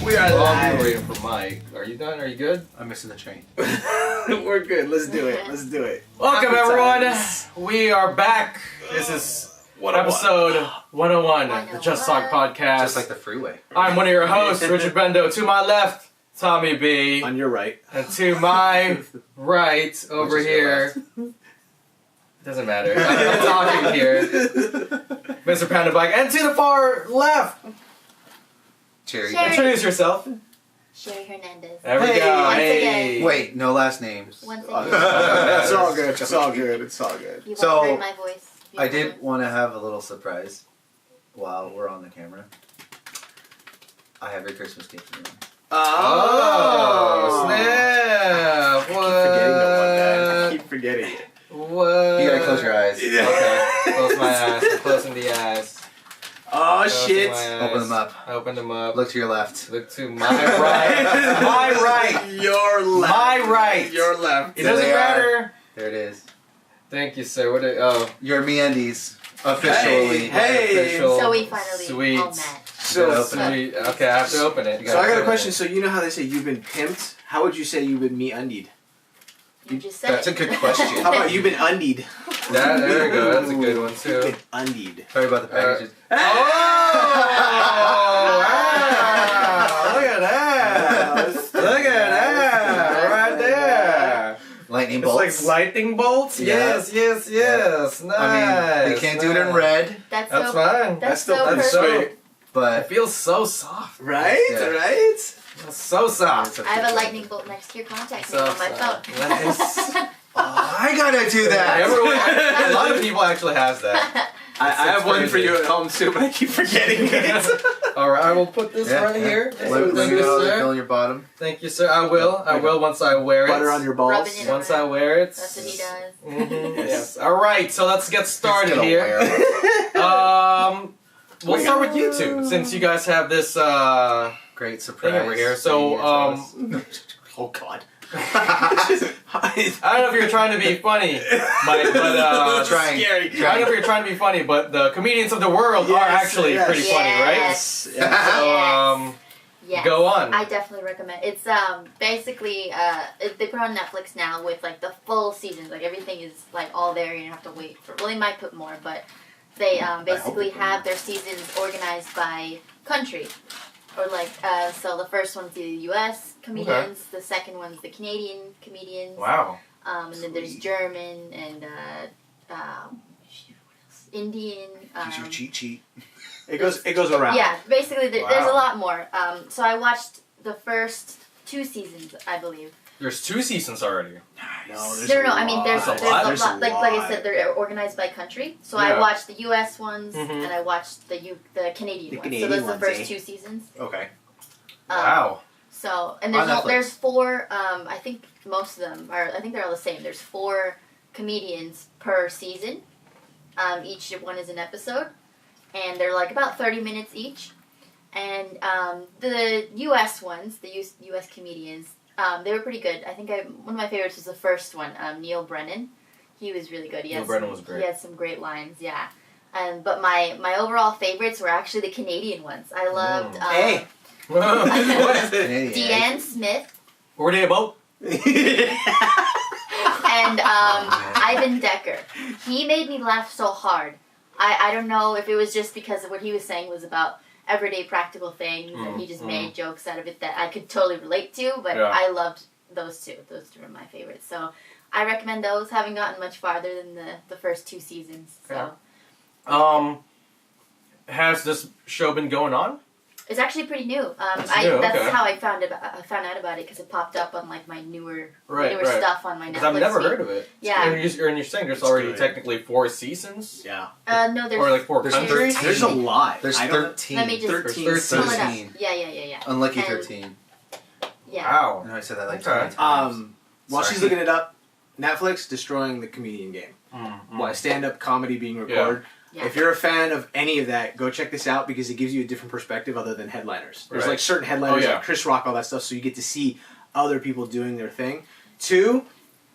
We are I'm live. waiting for Mike. Are you done? Are you good? I'm missing the train. We're good. Let's do it. Let's do it. Welcome, Happy everyone. times. We are back. This is episode 101, the Just Talk podcast. Just like the freeway. I'm one of your hosts, Richard Bendo. To my left, Tommy B. On your right. And to my right, over Which is your here. Doesn't matter. I'm talking here. Mr. Panda Bike. And to the far left, Cherry. Sherry. introduce yourself. Sherry Hernandez. There we Hey. go. Once Hey. again. Wait, no last names. Once Oh, again. it's all good. It's all good. It's all good. You've So, all heard my voice. I did want to have a little surprise while we're on the camera. I have your Christmas gift for you. Oh, snap. I keep forgetting the one, man. I keep forgetting it. What? You gotta close your eyes. Okay, close my eyes. I'm closing the eyes. Oh, Closing shit. my eyes. Open them up. Open them up. Look to your left. Look to my right. My right. Your left. My right. Your left. It There doesn't they are. matter. There it is. Thank you, sir. What? Oh, Your MeUndies. Officially. Hey. official. So we finally Sweet. all met. So, Sweet. Okay, I have to open it. so I got a question. So you know how they say you've been pimped? How would you say you've been me-undied? You just said That's a it. good question. How about you've been undied? There we go. That's a good one You've too. been undied. Sorry about the packages. Oh! Wow! Look at that! Look at that! Right there! Lightning It's bolts. like lightning bolts? Yeah. Yes. Nice. I mean, they can't do it in red, That's That's so. fine. That's still so pretty perfect. so- sweet. It but feels so soft. Right? Yeah. Right? It's so soft. I have a lightning bolt next to your contact So on my soft. phone. Nice. I gotta do that. Everyone, a lot of people actually has that. I have one for crazy. you at home too, but I keep forgetting it. Alright, I will put this Yeah, right yeah. here. Let Thank me you, know sir. fill your bottom. Thank you, sir. I will once I wear it. Butter on your balls. Rubbing it Once I wear it. That's what he does. Mhm, Yes. yes. Alright, so let's get started Gonna here. wear it. We'll start with you two, since you guys have this Great surprise. thing over here. So, Oh God. I don't know if you're trying to be funny, Mike, but Trying. Scary. I don't know if you're trying to be funny, but the comedians of the world are Yes, actually yes. pretty funny, right? Yes. yes. So, Yes. go on. I definitely recommend. It's basically they put it on Netflix now with like the full seasons. Like everything is like all there. You don't have to wait for. Well, they might put more, but they basically they put have more. their seasons organized by country. Or like so the first one's the U.S. comedians, the second one's the Canadian comedians. Wow. And then there's Sweet. German and Indian. Here's your cheat sheet. It goes around. Yeah, basically there's Wow. a lot more. So I watched the first 2 seasons, I believe. There's 2 seasons already. No, there's No, a I mean lot. there's There's a a lot. lot. There's a Like I lot. said, they're organized by country. So Yeah. I watched the U.S. ones Mhm. and I watched the Canadian The ones. Canadian so those are ones, the first eh? 2 seasons. Okay. Wow. So and On there's Netflix. there's 4. I think most of them are. I think they're all the same. There's 4 comedians per season. Each one is an episode, and they're like about 30 minutes each. And the U.S. ones, the U.S. comedians, they were pretty good. I think one of my favorites was the first one, Neil Brennan. He was really good. Neil Brennan was great. He had some great lines, yeah. But my overall favorites were actually the Canadian ones. I loved Hey. What is it? Canadian. Deanne Smith What were they about? and Ivan Decker. He made me laugh so hard. I don't know if it was just because of what he was saying was about everyday practical things and he just made jokes out of it that I could totally relate to, but Yeah. I loved those 2. Those 2 are my favorites. So I recommend those. Haven't gotten much farther than the first 2 seasons. So Has this show been going on? it's actually pretty new. It's new, That's okay. how I found out about it because it popped up on like my newer Right. stuff on my Netflix. Because I've never feed. heard of it. Yeah. And you're saying there's It's already good. technically 4 seasons? Yeah. No, there's Or like 4 There's countries? 13. There's a lot. There's I don't- 13. Let me just 13. There's pull it up. 13. Yeah. Unlucky And- 13. Yeah. Wow. I know I said that like Okay. 20 times. While Sorry. she's looking it up, Netflix destroying the comedian game. Why stand-up comedy being recorded. Yeah. If you're a fan of any of that, go check this out because it gives you a different perspective other than headliners. There's Right. like certain headliners Oh, yeah. like Chris Rock, all that stuff, so you get to see other people doing their thing. 2,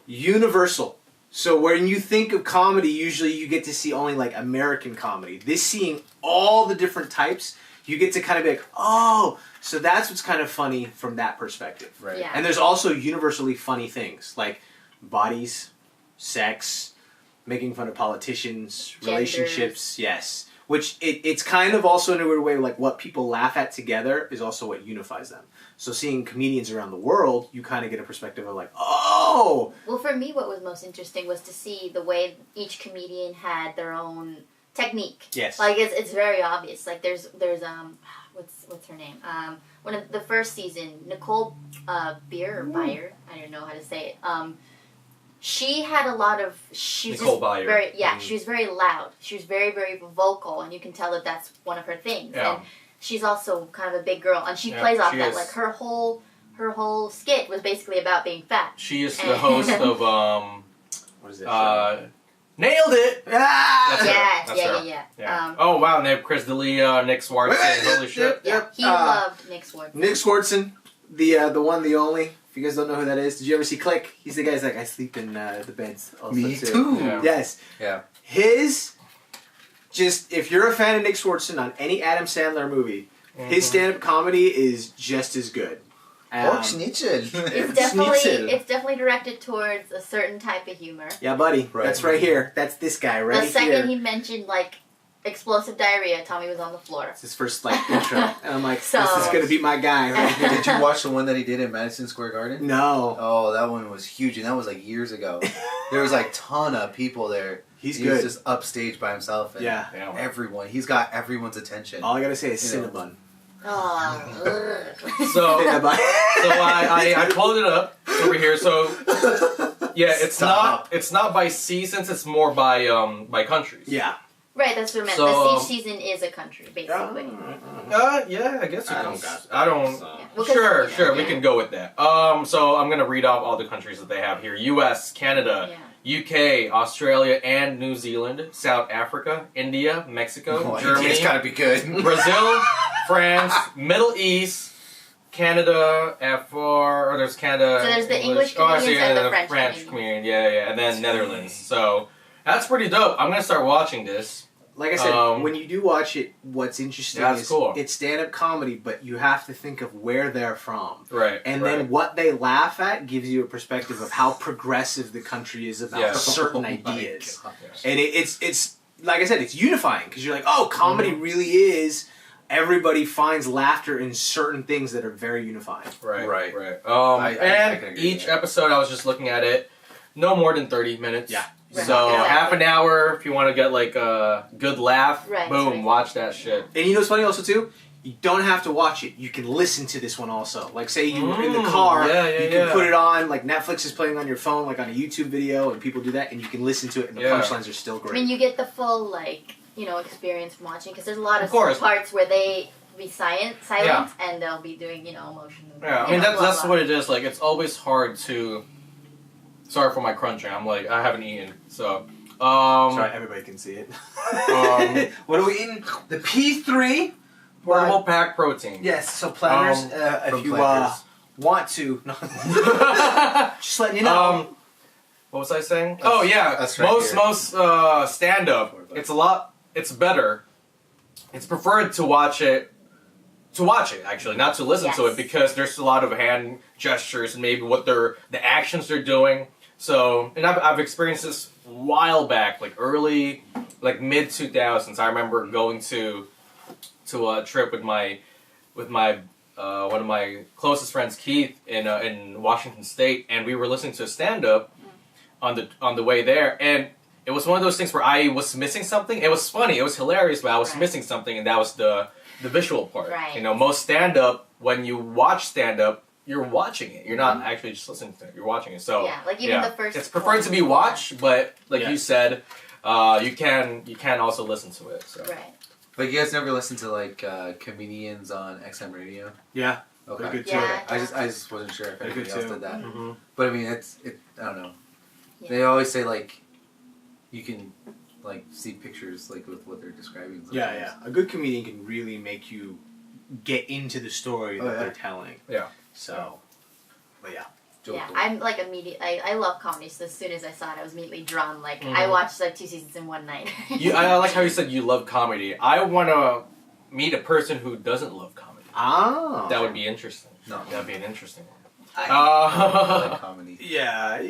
universal. So when you think of comedy, usually you get to see only like American comedy. This seeing all the different types, you get to kind of be like, oh, so that's what's kind of funny from that perspective. Right. Yeah. And there's also universally funny things like bodies, sex, making fun of politicians, Genders. relationships, yes. Which it's kind of also in a weird way, like what people laugh at together is also what unifies them. So seeing comedians around the world, you kind of get a perspective of like, oh! Well, for me, what was most interesting was to see the way each comedian had their own technique. Yes. Like, it's very obvious. Like, there's what's her name? One of the first season, Nicole Beyer, I don't know how to say it. She had a lot of. She was Nicole just Byer. very she was very loud. She was very very vocal, and you can tell that that's one of her things. Yeah. And she's also kind of a big girl, and she Yeah, plays off she that. is. Like her whole skit was basically about being fat. She is the host of What is that? Nailed It. Ah! That's her. Yeah, That's her. yeah. Yeah. Oh wow, they have Chris D'Elia, Nick Swartzen. Holy shit. Yeah, he loved Nick Swartzen. Nick Swartzen, the one, the only. If you guys don't know who that is, did you ever see Click? He's the guy who's like, I sleep in the beds also Me too. too. Yeah. Yes. Yeah. If you're a fan of Nick Swartzen on any Adam Sandler movie, his stand-up comedy is just as good. Pork schnitzel. Schnitzel. It's definitely directed towards a certain type of humor. Yeah, buddy. Right. That's right here. That's this guy right The second here. he mentioned like explosive diarrhea, Tommy was on the floor. It's his first like intro, and I'm like, So- this is gonna be my guy right here. Did you watch the one that he did in Madison Square Garden? No, Oh, that one was huge, and that was like years ago. There was like ton of people there. he's He was good. just upstage by himself, and Yeah. Damn. everyone. He's got everyone's attention. All I gotta say is You know. Cinnabon. Oh, So Cinnabon. I pulled it up over here. So yeah, it's Stop. not by seasons. It's more by countries. Yeah. right, that's what I meant. So, Each season is a country, basically. Yeah, I guess you I can. don't got I don't. Yeah. Well, 'cause, Sure, you know, sure, we yeah. can go with that. So I'm gonna read off all the countries that they have here: U.S., Canada, Yeah. UK, Australia, and New Zealand, South Africa, India, Mexico, Oh, Germany, it's gotta be good. Brazil, France, Middle East, Canada, or there's Canada. So there's the English I see, comedians and the French French comedian, yeah, and then Netherlands. So that's pretty dope. I'm gonna start watching this. Like I said, Um, when you do watch it, what's interesting Yeah, that's is cool. it's stand-up comedy, but you have to think of where they're from. Right. And right. then what they laugh at gives you a perspective of how progressive the country is about Yeah. certain Oh my ideas. God. And it's like I said, it's unifying because you're like, oh, comedy really is. Everybody finds laughter in certain things that are very unifying. Right, Right. right. I And can agree each with that. episode, I was just looking at it, no more than 30 minutes. Yeah. Right. So Exactly. half an hour if you want to get like a good laugh. Right, Boom, right. watch that shit. And you know what's funny also too? You don't have to watch it. You can listen to this one also. Like say you were in the car, yeah, you can yeah. put it on. Like Netflix is playing on your phone, like on a YouTube video, and people do that, and you can listen to it, and the Yeah. punchlines are still I great. mean, you get the full experience from watching because there's a lot of course. parts where they be silent, and they'll be doing emotion. Yeah, I mean that's what it is. Like it's always hard to. Sorry for my crunching. I'm like I haven't eaten, so. Sorry, everybody can see it. What are we eating? The P3 Portable pack protein. Yes, so planners. From if you Planters. want to, just letting you know. What was I saying? That's- Oh yeah, that's right most stand up. It's better. It's preferred to watch it. Actually, not to listen to Yes. it because there's a lot of hand gestures and maybe the actions they're doing. So, and I've experienced this a while back, like early, like mid 2000s. I remember going to a trip with my one of my closest friends, Keith, in Washington State, and we were listening to a stand up on the way there, and it was one of those things where I was missing something. It was funny, it was hilarious, but I was Right. missing something, and that was the visual part. Right. You know, most stand up, when you watch stand up, you're watching it. You're not actually just listening to it. You're watching it. So Yeah, like even the first it's preferred to be one. watched, but like Yeah. you said, you can also listen to it. So. Right. But you guys never listen to like comedians on XM radio? Yeah, Okay. they're good Yeah. too. I just wasn't sure if They're anybody good else too. did that. Mm-hmm. But I mean, I don't know. Yeah. They always say like, you can like see pictures like with what they're describing. Yeah, sometimes. yeah. A good comedian can really make you get into the story that Oh, yeah. they're telling. Yeah. So, but yeah. Yeah, I'm like I love comedy, so as soon as I saw it, I was immediately drawn. Like I watched like 2 seasons in one night. I like how you said you love comedy. I want to meet a person who doesn't love comedy. Oh. That would be interesting. No. That'd be an interesting one. I like comedy. Yeah.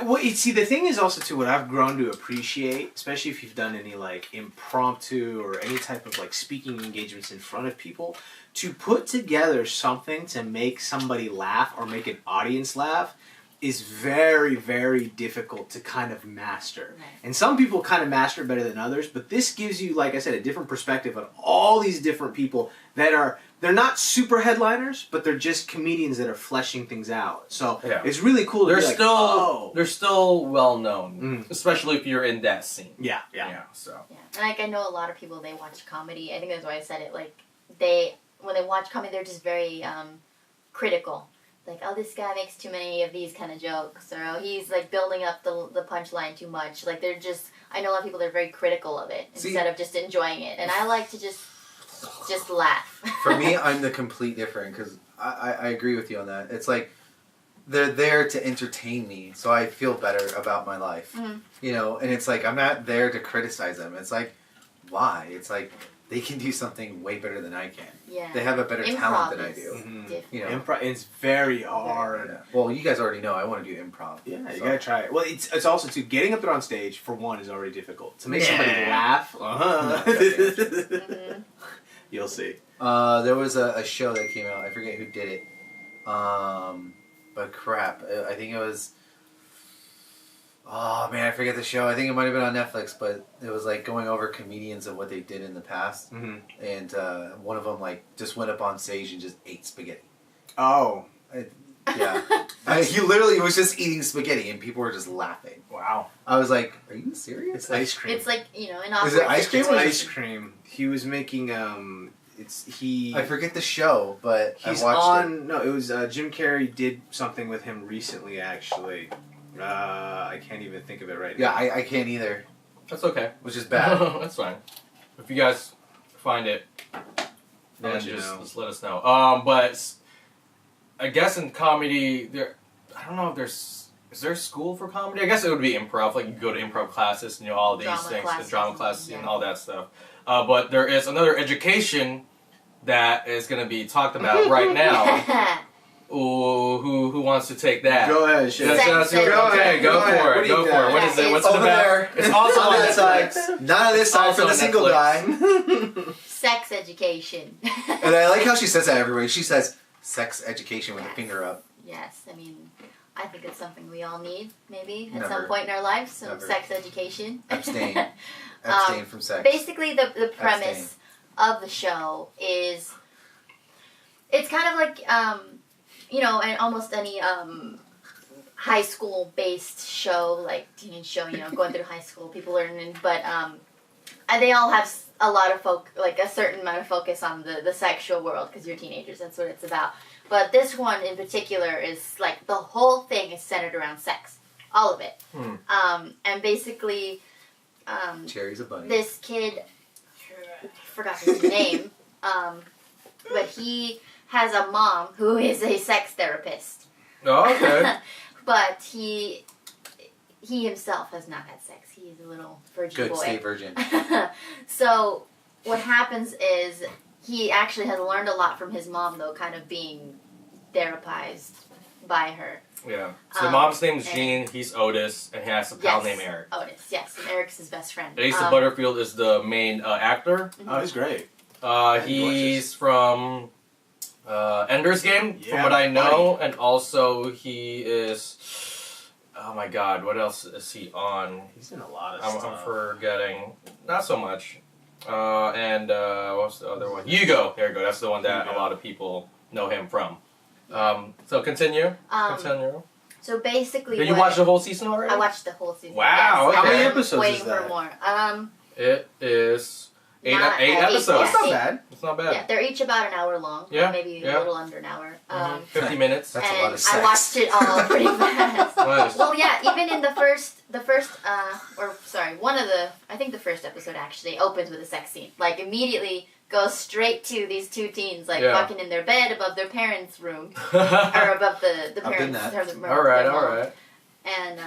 Well, see, the thing is also, too, what I've grown to appreciate, especially if you've done any, like, impromptu or any type of, like, speaking engagements in front of people, to put together something to make somebody laugh or make an audience laugh is very, very difficult to kind of master. Right. And some people kind of master it better than others, but this gives you, like I said, a different perspective on all these different people that are, they're not super headliners, but they're just comedians that are fleshing things out. So Yeah. it's really cool to They're be like, still oh. they're still well known, especially if you're in that scene. Yeah. So Yeah, and like I know a lot of people, they watch comedy. I think that's why I said it. Like when they watch comedy, they're just very critical. Like, oh, this guy makes too many of these kind of jokes, or oh, he's like building up the punchline too much. Like they're just, I know a lot of people that are very critical of it instead of just enjoying it. And I like to just laugh. For me, I'm the complete different because I agree with you on that. It's like they're there to entertain me, so I feel better about my life. Mm-hmm. You know, and it's like I'm not there to criticize them. It's like, why? It's like they can do something way better than I can. Yeah. They have a better talent than I do. Different. You know, Improv is very hard. yeah. Well, you guys already know I want to do improv. Yeah, you so. gotta try it. Well, it's also too, getting up there on stage for one is already difficult. To make somebody laugh, Mm-hmm. you'll see. There was a show that came out. I forget who did it. But crap, I think it was. Oh man, I forget the show. I think it might have been on Netflix, but it was like going over comedians and what they did in the past. Mm-hmm. And one of them like just went up on stage and just ate spaghetti. Oh, Yeah, he literally was just eating spaghetti, and people were just laughing. wow. I was like, "Are you serious?" it's ice cream. It's like, in Is it ice cream It's or situations. ice cream. He was making I forget the show, but He's I watched on. it. No, it was Jim Carrey did something with him recently. Actually, I can't even think of it right Yeah, now. I can't either, That's okay. which is bad. That's fine. If you guys find it, then let you know. just let us know. But I guess in comedy, I don't know if is there a school for comedy? I guess it would be improv. Like you go to improv classes and all these Drama things, classes, the drama classes and yeah. all that stuff. But there is another education that is going to be talked about right now. Ooh, who wants to take that? Go ahead, Yes, Shaz. yes, Sex. okay, go Go ahead. for What it. do you Go got? for it. What is it? What's Over it about? there. It's also On on that Netflix. side. Not on this side Also for the on single Netflix. guy. Sex education. And I like how she says that everywhere. She says sex education with a finger up. Yes, I mean, I think it's something we all need, maybe, at Never. some point in our lives, some Never. sex education. Abstain. Abstain from sex. Basically, the premise of the show is, it's kind of like, and almost any high school based show, like teenage show, going through high school, people learning, but and they all have a lot of a certain amount of focus on the sexual world, because you're teenagers, that's what it's about. But this one in particular is like the whole thing is centered around sex, all of it. And basically, Cherry's a bunny. this kid, I forgot his name, but he has a mom who is a sex therapist. Oh, okay. But he himself has not had sex. He is a little virgin Good, boy. stay virgin. So what happens is he actually has learned a lot from his mom, though, kind of being therapized by her. Yeah. So the mom's name is and- Gene, he's Otis, and he has a pal named Eric. Otis, yes. And Eric's his best friend. And Asa Butterfield is the main actor. Oh, he's great. He's from Ender's Game, Yeah, from what I know, buddy. and also he is. Oh my God, what else is he on? He's in a lot of I'm stuff. forgetting. Not so much. And what's the other one? Hugo. There you go. That's the one that Hugo. a lot of people know him from. So continue. Continue. So basically, Did you watch the whole season already? I watched the whole season. Wow, Yes. okay. How many episodes Waiting is that? for more. It is eight Not- episodes. That's not eight. bad. It's not bad. Yeah, they're each about an hour long. Yeah, Maybe yeah. a little under an hour. 50 minutes. That's a and lot of sex. I watched it all pretty fast. Nice. Well, yeah, even in the first, I think the first episode actually opens with a sex scene. Like, immediately goes straight to these two teens, like, Yeah. walking in their bed above their parents' room, or above the I've been parents' that. room. Alright. And,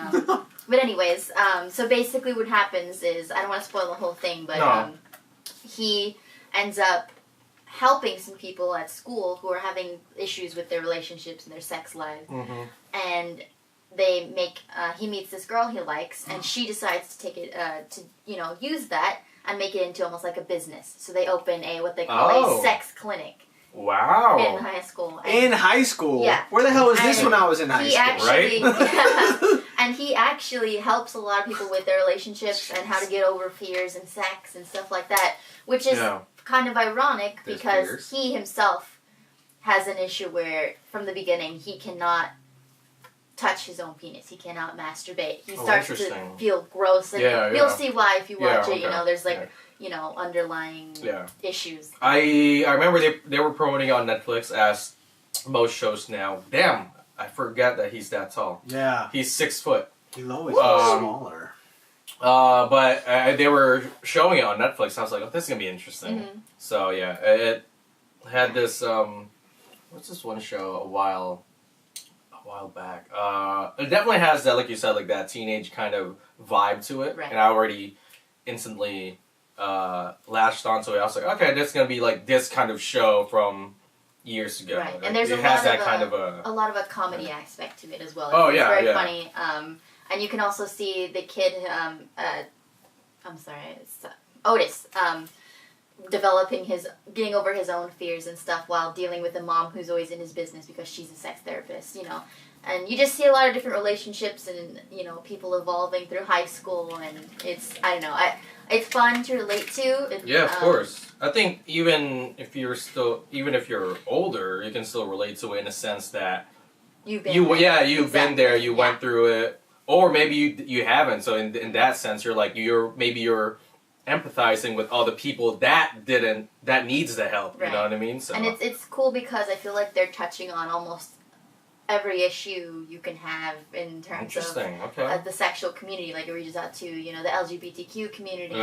but anyways, so basically what happens is, I don't want to spoil the whole thing, but No. he ends up helping some people at school who are having issues with their relationships and their sex lives. Mm-hmm. And they make he meets this girl he likes, and she decides to take it to use that and make it into almost like a business. So they open what they call a sex clinic. Wow. In high school. In high school? Yeah. Where the hell was this when I was in high school? Actually, right? And he actually helps a lot of people with their relationships and how to get over fears and sex and stuff like that, which is kind of ironic because he himself has an issue where, from the beginning, he cannot touch his own penis. He cannot masturbate. He starts to feel gross, and you'll see why if you watch it. There's underlying issues. I remember they were promoting on Netflix, as most shows now. Damn, I forgot that he's that tall. Yeah. He's 6 foot. He's always smaller. But they were showing it on Netflix. I was like, oh, this is going to be interesting. Mm-hmm. So, yeah, it had this, what's this one show a while back? It definitely has that, like you said, like that teenage kind of vibe to it. Right. And I already instantly latched onto it. I was like, okay, this is going to be like this kind of show from years ago. Right, Like, and there's it a has lot that of kind a lot of a comedy aspect to it as well. Oh, It's yeah, very yeah. funny. And you can also see the kid, I'm sorry, it's Otis, getting over his own fears and stuff while dealing with a mom who's always in his business because she's a sex therapist, And you just see a lot of different relationships and, people evolving through high school, and it's it's fun to relate to. Yeah, of course. I think even if you're older, you can still relate to it in a sense that you've been there, you went through it, or maybe you haven't. So in that sense, you're empathizing with all the people that needs the help. Right. You know what I mean? So and it's cool because I feel like they're touching on almost every issue you can have in terms of the sexual community. Like it reaches out to the LGBTQ community.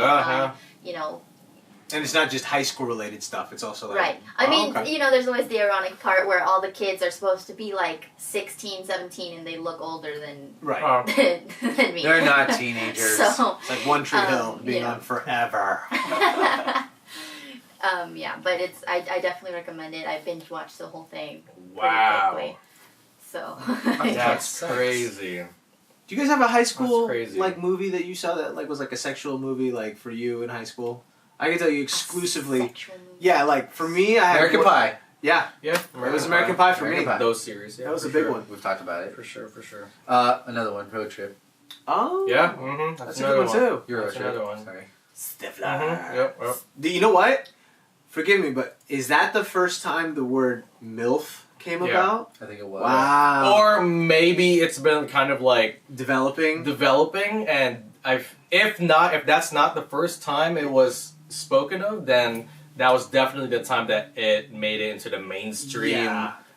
And it's not just high school related stuff. It's also like... Right. I mean, there's always the ironic part where all the kids are supposed to be like 16, 17, and they look older than than me. They're not teenagers. So, it's like One Tree Hill being on forever. But I definitely recommend it. I binge watched the whole thing wow. pretty quickly. So That's crazy. Do you guys have a high school movie that you saw that was like a sexual movie for you in high school? I can tell you exclusively. Yeah, for me, I had American Pie. Yeah, it was American Pie for me. Those series, that was a big one. We've talked about it for sure. Another one, Road Trip. Oh, yeah, mm-hmm. That's a good one too. That's another one. Sorry, Stifler. Mm-hmm. Yep. You know what? Forgive me, but is that the first time the word MILF came about? I think it was. Wow. Or maybe it's been kind of developing, and if that's not the first time it was spoken of, then that was definitely the time that it made it into the mainstream.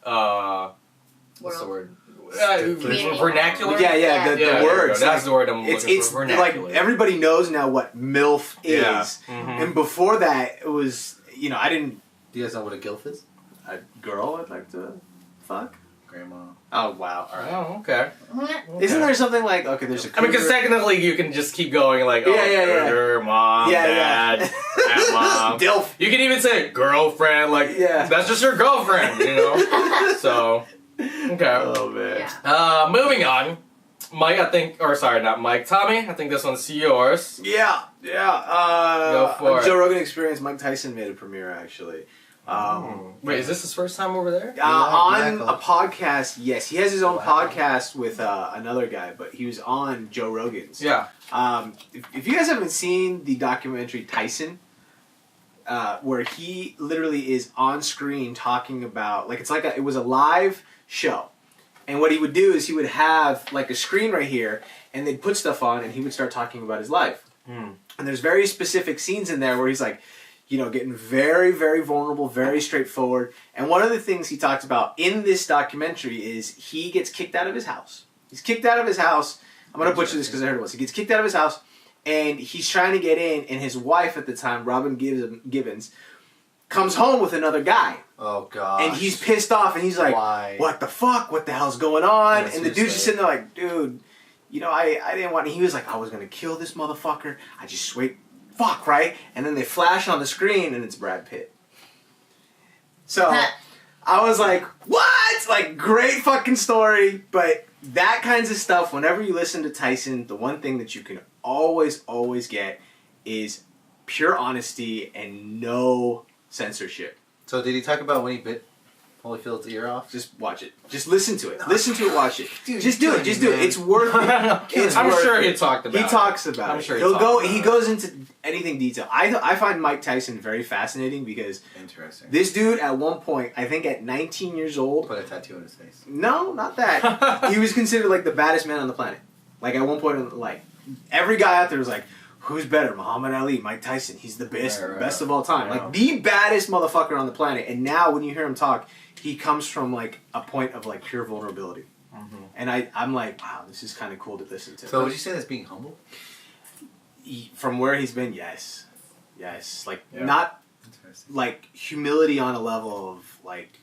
What's the word? Vernacular. The words. That's the word I'm looking for. Vernacular. Everybody knows now what MILF is, Mm-hmm. and before that it was I didn't. Do you guys know what a GILF is? A girl I'd like to fuck. Grandma. Oh wow! All right. Oh okay. Isn't there something there's a... I mean, because technically you can just keep going mom, dad, mom. Dilf. You can even say girlfriend, that's just your girlfriend, So, okay. Oh man. Yeah. Moving on. Mike, not Mike. Tommy, I think this one's yours. Yeah. Go for it. Joe Rogan Experience. Mike Tyson made a premiere actually. Wait, is this his first time over there? On a podcast, yes. He has his own podcast with another guy, but he was on Joe Rogan's. Yeah. If you guys haven't seen the documentary Tyson, where he literally is on screen talking about, it was a live show. And what he would do is he would have a screen right here, and they'd put stuff on, and he would start talking about his life. And there's very specific scenes in there where he's getting very, very vulnerable, very straightforward. And one of the things he talks about in this documentary is he gets kicked out of his house. He's kicked out of his house. I'm going to butcher this because I heard it once. He gets kicked out of his house, and he's trying to get in, and his wife at the time, Robin Givens, comes home with another guy. Oh, God. And he's pissed off, and he's like, why? What the fuck? What the hell's going on? That's and the dude's just sitting there like, dude, I didn't want to. He was like, I was going to kill this motherfucker. I just fuck, right? And then they flash on the screen, and it's Brad Pitt. So I was like, what? Like, great fucking story. But that kinds of stuff, whenever you listen to Tyson, the one thing that you can always get is pure honesty and no censorship. So did he talk about when he bit Holyfield's ear off? Just watch it. Just listen to it. Listen to it, watch it. Dude, just do it. Just do it. It's worth it. It's I'm worth sure it. he talked about He it. talks about I'm it. sure He goes into anything detail. I find Mike Tyson very fascinating because Interesting. this dude at one point, I think at 19 years old, Put a tattoo on his face. no, not that. He was considered like the baddest man on the planet. Like at one point, like every guy out there was like, who's better, Muhammad Ali, Mike Tyson? He's the best, Right. best of all time. Right. Like the baddest motherfucker on the planet. And now when you hear him talk, he comes from like a point of like pure vulnerability. And I'm like, wow, this is kind of cool to listen to. So would you say that's being humble? From where he's been, yes. Like Yeah. not Interesting. like humility on a level of like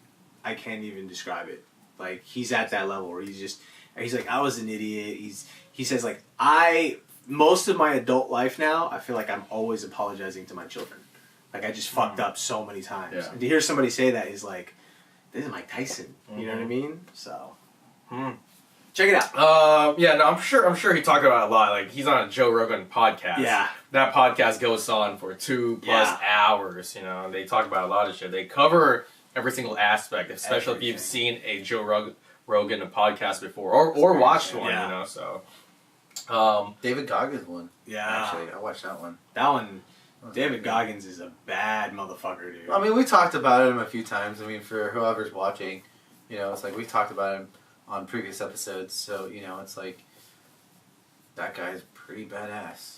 I can't even describe it. Like he's at that level where he's like, I was an idiot. He says like most of my adult life now, I feel like I'm always apologizing to my children. Like I just fucked up so many times. Yeah. And to hear somebody say that is like, this is Mike Tyson. You know what I mean? So check it out. Yeah, no, I'm sure he talked about it a lot. Like he's on a Joe Rogan podcast. Yeah. That podcast goes on for 2+ hours, you know, and they talk about a lot of shit. They cover every single aspect, especially if you've seen a Joe Rogan podcast before or watched one, Yeah. you know, so. David Goggins one. Yeah. Actually, I watched that one. That one, That was David pretty good. Goggins is a bad motherfucker, dude. I mean, we talked about him a few times. I mean, for whoever's watching, you know, it's like we talked about him on previous episodes. So, you know, it's like that guy's pretty badass.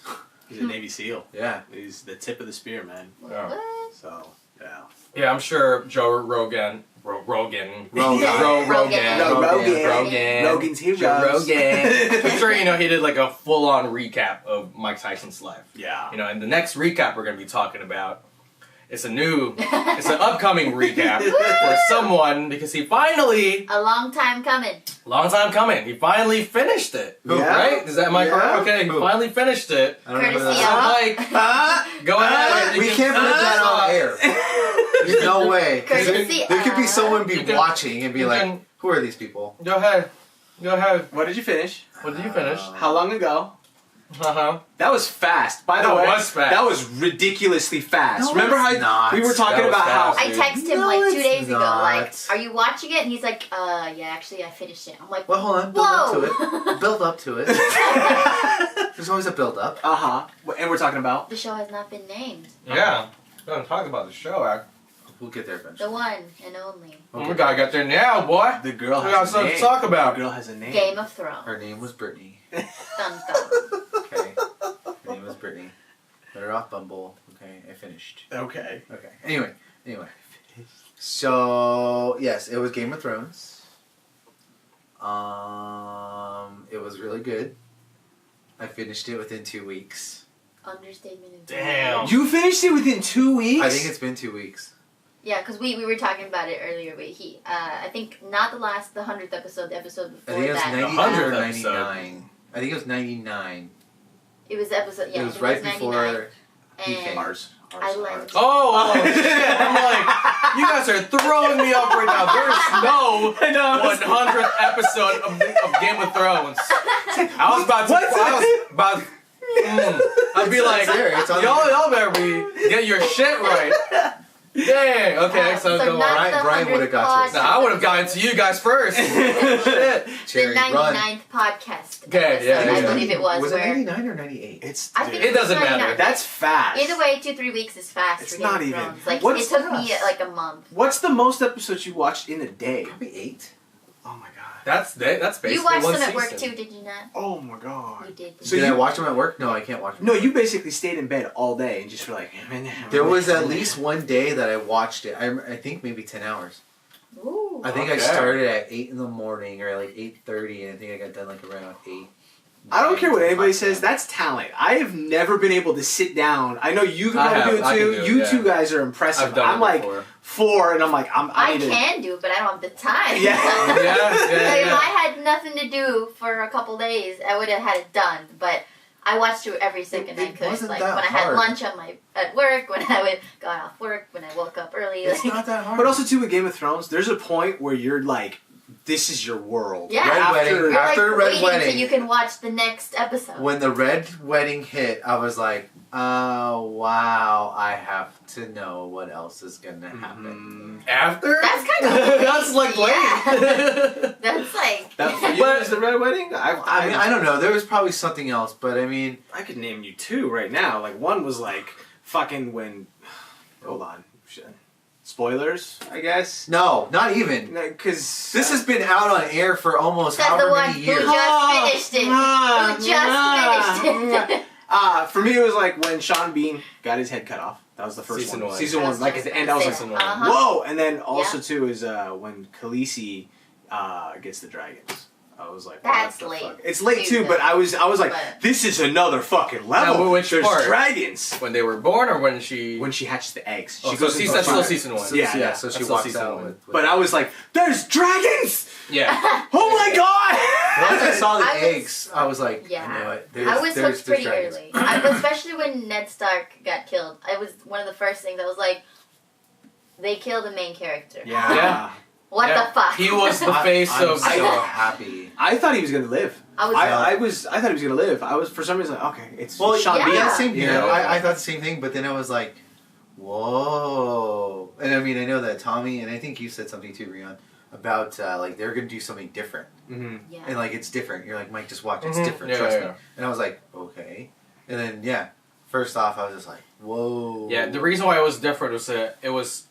He's a Navy SEAL. Yeah. He's the tip of the spear, man. Yeah. What? So, yeah. Yeah, I'm sure Joe Rogan. Rogan. Rogan. Rogan's Heroes. Joe Rogan. I'm sure, you know, he did like a full-on recap of Mike Tyson's life. Yeah. You know, and the next recap we're going to be talking about, it's an upcoming recap for someone because he finally, A long time coming. long time coming, he finally finished it. Yeah. Right? Is that Mike? Yeah. Okay, he Who? finally finished it. I don't know who Courtesy that is. of- So Mike, go ahead. We can't put that on air. There's no way. 'Cause Courtesy there could be someone You be can- watching and be you like, can- who are these people? Go ahead. Go ahead. What did you finish? What did you finish? How long ago? Uh-huh. That was fast. By the That way, was fast. that was ridiculously fast. No, Remember it's how not. we were talking That was about how fast. I texted him No, like 2 it's days ago, not. like, are you watching it? And he's like, yeah, actually, I finished it. I'm like, Well, hold on. Build up to Whoa. it. Build up to it. There's always a build up. and we're talking about the show has not been named. Yeah. We're going to talk about the show. We'll get there eventually. The one and only. We got to get there now, boy. the girl. We got Has a something name. to talk about. The girl has a name. Game of Thrones. Her name was Brittany. Dun, dun. Okay. Her name was Brittany. Let her off Bumble. Okay. I finished. Okay. Okay. Anyway. So yes, it was Game of Thrones. It was really good. I finished it within 2 weeks. Understatement. Of Damn. You finished it within 2 weeks. I think it's been 2 weeks. Yeah, because we were talking about it earlier, but I think not the 100th episode, the episode I before think it was that. 99 or 100th episode. 99. I think it was 99. It was episode, yeah. it was I right think before he And came. Ours. I learned. Oh, shit. I'm like, you guys are throwing me off right now. There's no 100th episode of Game of Thrones. I was about to. I'd be like, It's there, it's on y'all better be get your shit right. Dang. Okay, so So go not on. the Brian would've 100th got to us. Nah, I would have gotten to you guys first. Shit. Cherry, the run. 99th podcast. Okay, episode, yeah, I yeah. believe it was. Was it where 99 or 98? It's. I think It doesn't 99. matter. That's fast. Either way, 2-3 weeks is fast It's for Game not of even. Thrones. Like, What's it took me fast? like a month. What's the most episodes you watched in a day? Probably 8. Oh my god. That's basically You watched one them at work season. too, did you not? Oh my god. You did. So Did I you- watch them at work? No, I can't watch them. No, you basically stayed in bed all day and just were like. There was at least one day that I watched it. I think maybe 10 hours. Ooh. I think I Okay. started at 8 in the morning or like 8:30, and I think I got done like around 8. I don't care what anybody 5 says. p.m. That's talent. I have never been able to sit down. I know you can I probably do have. I it can too. do it, You yeah. two guys are impressive. I've done I'm it like before. 4, and I'm like I need to- can do, but I don't have the time. Yeah. Yeah, Like, if yeah. I had nothing to do for a couple days, I would have had it done. But I watched through every second It I could. wasn't Like that when I had hard. lunch at work, when I got off work, when I woke up early. It's like, not that hard. But also too with Game of Thrones, there's a point where you're like, this is your world. Yeah. Red Wedding. you're After like Red waiting Wedding. till you can watch the next episode. When the Red Wedding hit, I was like, oh, wow, I have to know what else is going to happen. After? That's kind of That's like late. Yeah. That's like That for you is the Red Wedding? I mean, I don't know. There was probably something else, but I mean... I could name you two right now. Like, one was like, fucking when... Hold on. Shit. Spoilers, I guess? No, not even. Because... This has been out on air for almost Says the however one many who years. just finished it. Who just finished it. For me, it was like when Sean Bean got his head at off. That was the first Season one. one. Season one, like at the end, I was like, Season one. whoa! And then also too is when Khaleesi gets the dragons. I was like, That's what the late. fuck? It's late too, but I was like, But- this is another fucking level. Now, which There's part? dragons. When they were born or when she... When she hatches the eggs, Oh, she so goes into that's fire. still season one. Yeah, so she That's still walks season out one. with... But I was like, there's dragons! Yeah. Oh my god! Once I saw the I was- eggs, I was like, Yeah. I know it. I was hooked pretty dragons. early. Especially when Ned Stark got killed. I was one of the first things I was like, they killed the main character. Yeah. Yeah. What Yeah. the fuck? He was the face I'm of... so happy. I thought he was gonna live. I was I thought he was gonna live. I was for some reason like, okay, it's Well, Sean yeah. Bean. Yeah, same here. Yeah. I thought the same thing, but then I was like, whoa. And I mean, I know that Tommy, and I think you said something too, Rion, about like they're going to do something different. Mm-hmm. Yeah. And like, it's different. You're like, Mike, just watch. It's Mhm. different. Yeah, Trust yeah. me. And I was like, okay. And then, yeah, first off, I was just like, whoa. Yeah, the reason why it was different was that it was...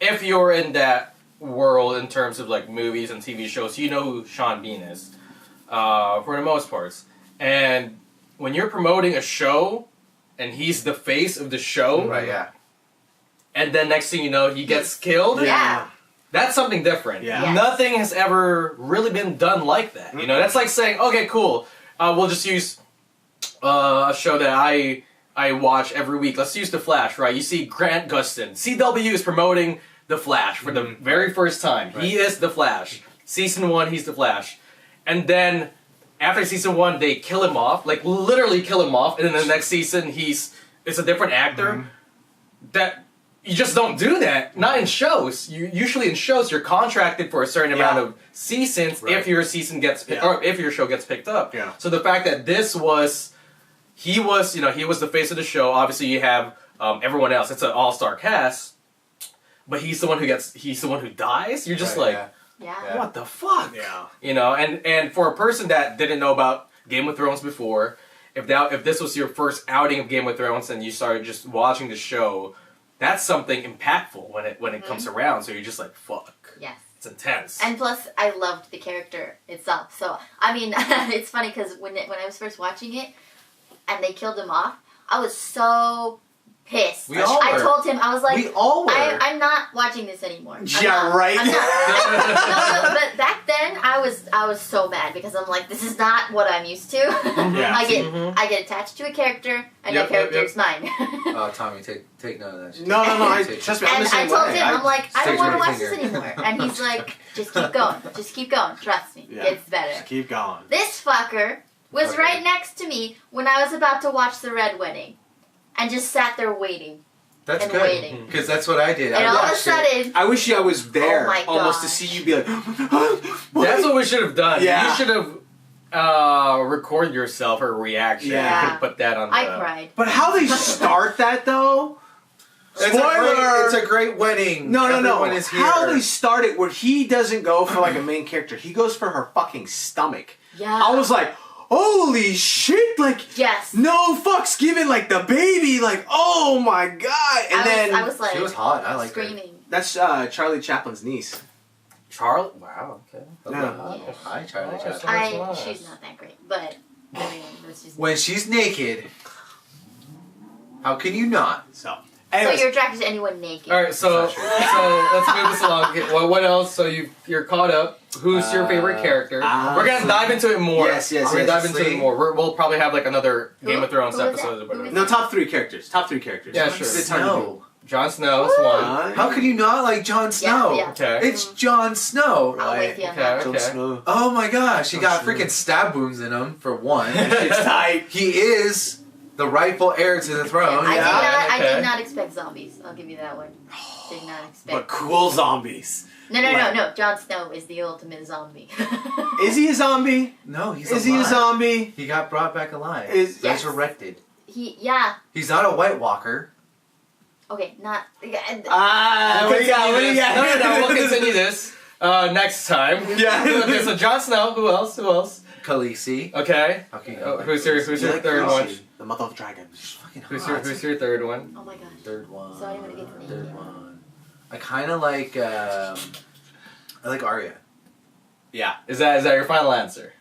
If you're in that world in terms of like movies and TV shows, you know who Sean Bean is. For the most parts. And when you're promoting a show and he's the face of the show, Right, yeah. and then next thing you know he gets killed, Yeah. that's something different. Yeah. Yes. Nothing has ever really been done like that. You know, that's like saying, okay, cool, we'll just use a show that I watch every week. Let's use The Flash, right? You see Grant Gustin. CW is promoting The Flash for the very first time. Right. He is The Flash. Season 1, he's The Flash. And then after season 1, they kill him off, like literally kill him off, and then the next season it's a different actor. That you just don't do that. Not in shows. You usually in shows you're contracted for a certain amount of seasons Right. if your season gets Yeah. or if your show gets picked up. Yeah. So the fact that he was the face of the show. Obviously, you have everyone else. It's an all-star cast, but he's the one who dies. You're just Right, like, Yeah. what the fuck? Yeah. You know, and for a person that didn't know about Game of Thrones before, if this was your first outing of Game of Thrones and you started just watching the show, that's something impactful when it comes around. So you're just like, fuck. Yes. It's intense. And plus, I loved the character itself. So, I mean, it's funny because when I was first watching it and they killed him off, I was so pissed. We all I were. told him, I was like, We all were. I'm not watching this anymore. I'm Yeah, not. right? I'm not. No, but back then, I was so mad because I'm like, this is not what I'm used to. Yeah. I get attached to a character, and Yep, that character is mine. Oh, Tommy, take note of that shit. No. Take- Trust me, I'm And the I same told way. him, I'm like, I don't Take want to my watch this finger. anymore. And he's like, just keep going, trust me, Yeah. it's better. Just keep going. This fucker was Okay. right next to me when I was about to watch the Red Wedding, and just sat there waiting. That's and good. waiting. Because that's what I did. And I all of a watched it. sudden, I wish I was there Oh my almost to gosh. see you be like, That's what we should have done. Yeah. You should have record yourself or reaction. Yeah. You could have put that on. I the, cried. But how they start that though? It's a great wedding. No. Everyone is here. How they start it where he doesn't go for like a main character. He goes for her fucking stomach. Yeah. I was like, holy shit! Like, yes. no fucks given. Like the baby. Like, oh my god! And then I was like, She was hot. I like her. screaming. that's Charlie Chaplin's niece. Charlie. Wow. Okay. Yeah. Yeah. Hi, Charlie. Oh, Chaplin. so- nice. She's not that great, but I mean, that's just. When she's naked, how can you not? So, So anyways, you're attracted to anyone naked? All right. So That's not so let's move this along. Okay, well, what else? So you're caught up. Who's your favorite character? We're gonna dive into it more. Yes, We're gonna dive into see? it more. We'll probably have like another Who? Game of Thrones Who is episode that? or whatever. Who is no, top three characters. Top three characters. Yeah, sure. It's hard to do. Jon Snow is one. How could you not like Jon Snow? Yeah. Okay. It's Jon Snow. I'll Right. with you on Okay. that. Jon Snow. Oh my gosh, he Jon got Snow. freaking stab wounds in him for one. It's tight. He is the rightful heir to the throne. I okay. did not expect zombies. I'll give you that one. Did not expect. But cool zombies. No. Jon Snow is the ultimate zombie. Is he a zombie? No, he's Is alive. he a zombie? He got brought back alive. Is- Yes. Resurrected. Yeah. He's not a White Walker. Okay, not. What do you got? What do you got? No, we'll continue this next time. Yeah. Okay, so Jon Snow. Who else? Khaleesi. Okay. How can you Oh, not who's like your Khaleesi? third one? The mother of dragons. She's fucking Who's hot. your third one? Oh my gosh. Third one. So I'm gonna get to the Third end. one. I kind of like. I like Arya. Yeah. Is that your final answer?